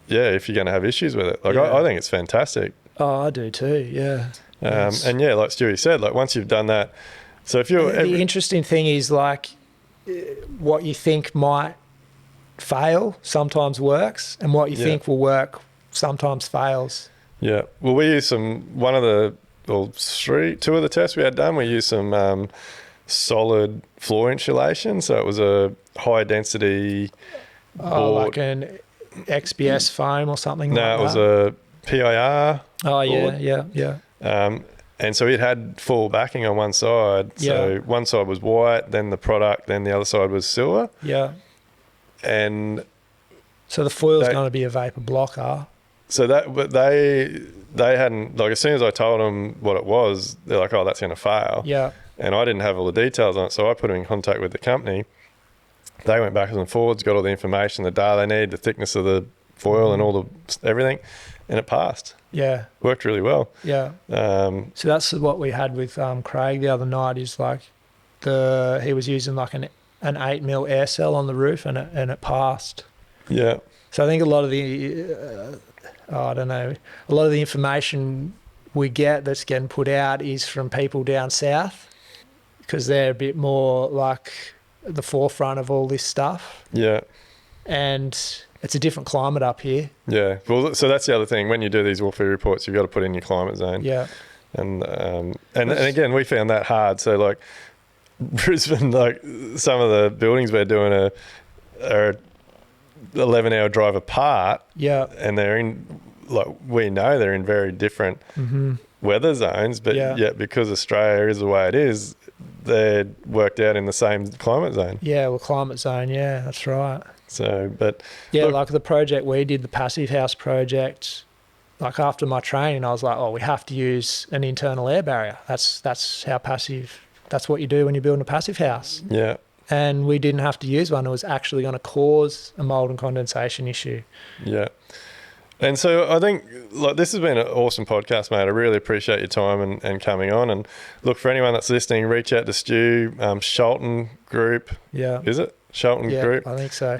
if you're going to have issues with it. Like I think it's fantastic. Oh, I do too. Yeah. And like Stewie said, like once you've done that, so if you're the interesting thing is like what you think might fail sometimes works, and what you think will work sometimes fails. Yeah. Well, we used two of the tests we had done. We used some solid floor insulation, so it was a high density board. Like an XPS foam or something. No, like it was that. a PIR. Oh board. yeah. And so it had full backing on one side. So one side was white, then the product, then the other side was silver. Yeah. And so the foil's going to be a vapor blocker. So but they hadn't, like as soon as I told them what it was, they're like, oh, that's going to fail. Yeah. And I didn't have all the details on it, so I put them in contact with the company. They went backwards and forwards, got all the information, the data they need, the thickness of the foil and all everything, and it passed. Yeah. Worked really well. Yeah. So that's what we had with Craig the other night. Is like he was using like an 8mm air cell on the roof, and it passed. Yeah. So I think a lot of the a lot of the information we get that's getting put out is from people down south, because they're a bit more like the forefront of all this stuff. Yeah. And it's a different climate up here. Yeah. Well, so that's the other thing. When you do these Wolfie reports, you've got to put in your climate zone. Yeah. And again, we found that hard. So like Brisbane, like some of the buildings we're doing are 11-hour drive apart. Yeah. And they're in, like we know they're in very different weather zones, but yet because Australia is the way it is, they're worked out in the same climate zone. Yeah, well, climate zone, yeah, that's right. So, but yeah, like the project we did, the passive house project, like after my training, I was like, oh, we have to use an internal air barrier. That's how passive, that's what you do when you're building a passive house. Yeah. And we didn't have to use one. It was actually going to cause a mould and condensation issue. Yeah. And so I think like this has been an awesome podcast, mate. I really appreciate your time and coming on. And look, for anyone that's listening, reach out to Stu, Scholten Group. Yeah. Is it? Scholten Group? I think so.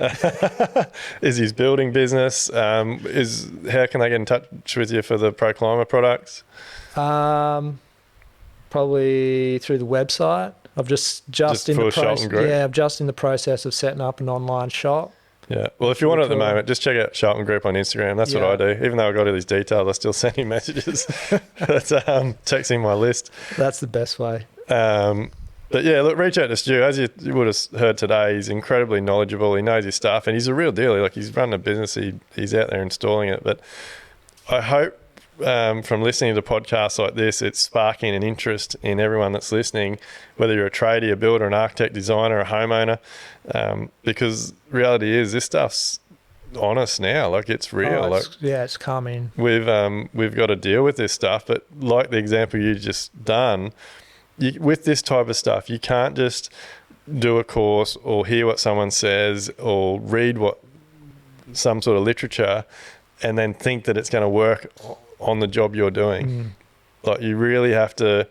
Is his building business. How can they get in touch with you for the Proclimer products? Probably through the website. I've just in the process. Yeah, I'm just in the process of setting up an online shop. Yeah. Well, if you want it at the moment, just check out Scholten Group on Instagram. That's what I do. Even though I got all these details, I still send him messages. That's texting my list. That's the best way. But yeah, look, reach out to Stu. As you would have heard today, he's incredibly knowledgeable. He knows his stuff, and he's a real deal. Like he's running a business. He's out there installing it. But I hope from listening to podcasts like this, it's sparking an interest in everyone that's listening, whether you're a tradie, a builder, an architect, designer, a homeowner, because reality is this stuff's honest now. Like it's real. It's coming. We've got to deal with this stuff. But like the example you just done, with this type of stuff, you can't just do a course or hear what someone says or read some sort of literature and then think that it's going to work on the job you're doing. Like you really have to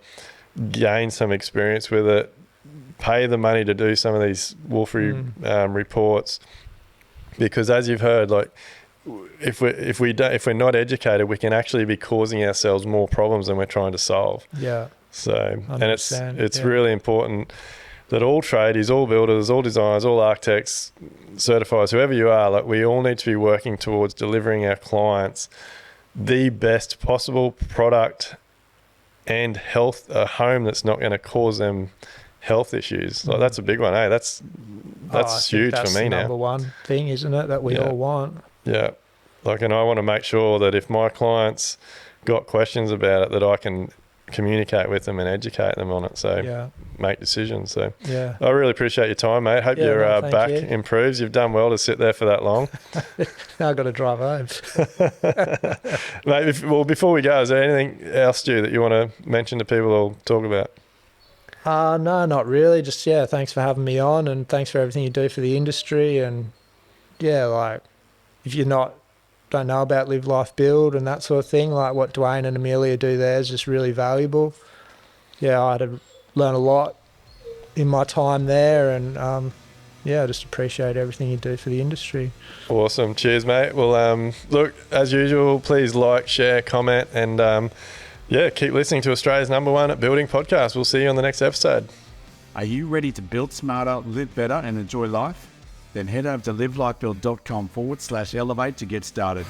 gain some experience with it, pay the money to do some of these Wolfie reports, because as you've heard, like if we're not educated, we can actually be causing ourselves more problems than we're trying to solve. Yeah. So 100%, and it's really important that all tradies, all builders, all designers, all architects, certifiers, whoever you are, like we all need to be working towards delivering our clients the best possible product and health, a home that's not going to cause them health issues. Like that's a big one, eh? That's huge for me now. Number one thing, isn't it, that we all want? Yeah. Like, and I want to make sure that if my clients got questions about it, that I can communicate with them and educate them on it. So make decisions. So I really appreciate your time, mate. Hope your back improves. You've done well to sit there for that long. Now I've got to drive home. Mate, before we go, is there anything else, Stu, that you want to mention to people or talk about? No, not really. Just, thanks for having me on, and thanks for everything you do for the industry. And like, if you're don't know about Live Life Build and that sort of thing, like what Duayne and Amelia do there is just really valuable. I had to learn a lot in my time there, and I just appreciate everything you do for the industry. Awesome. Cheers, mate. Well, look, as usual, please like, share, comment, and keep listening to Australia's #1 building podcast. We'll see you on the next episode. Are you ready to build smarter, live better, and enjoy life? Then head over to livelifebuild.com/elevate to get started.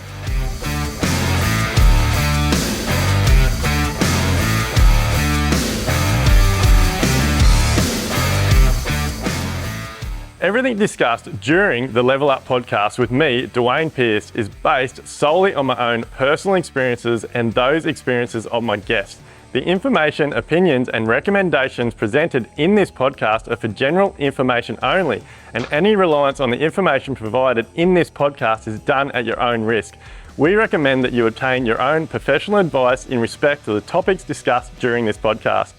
Everything discussed during the Level Up podcast with me, Duayne Pearce, is based solely on my own personal experiences and those experiences of my guests. The information, opinions, and recommendations presented in this podcast are for general information only, and any reliance on the information provided in this podcast is done at your own risk. We recommend that you obtain your own professional advice in respect to the topics discussed during this podcast.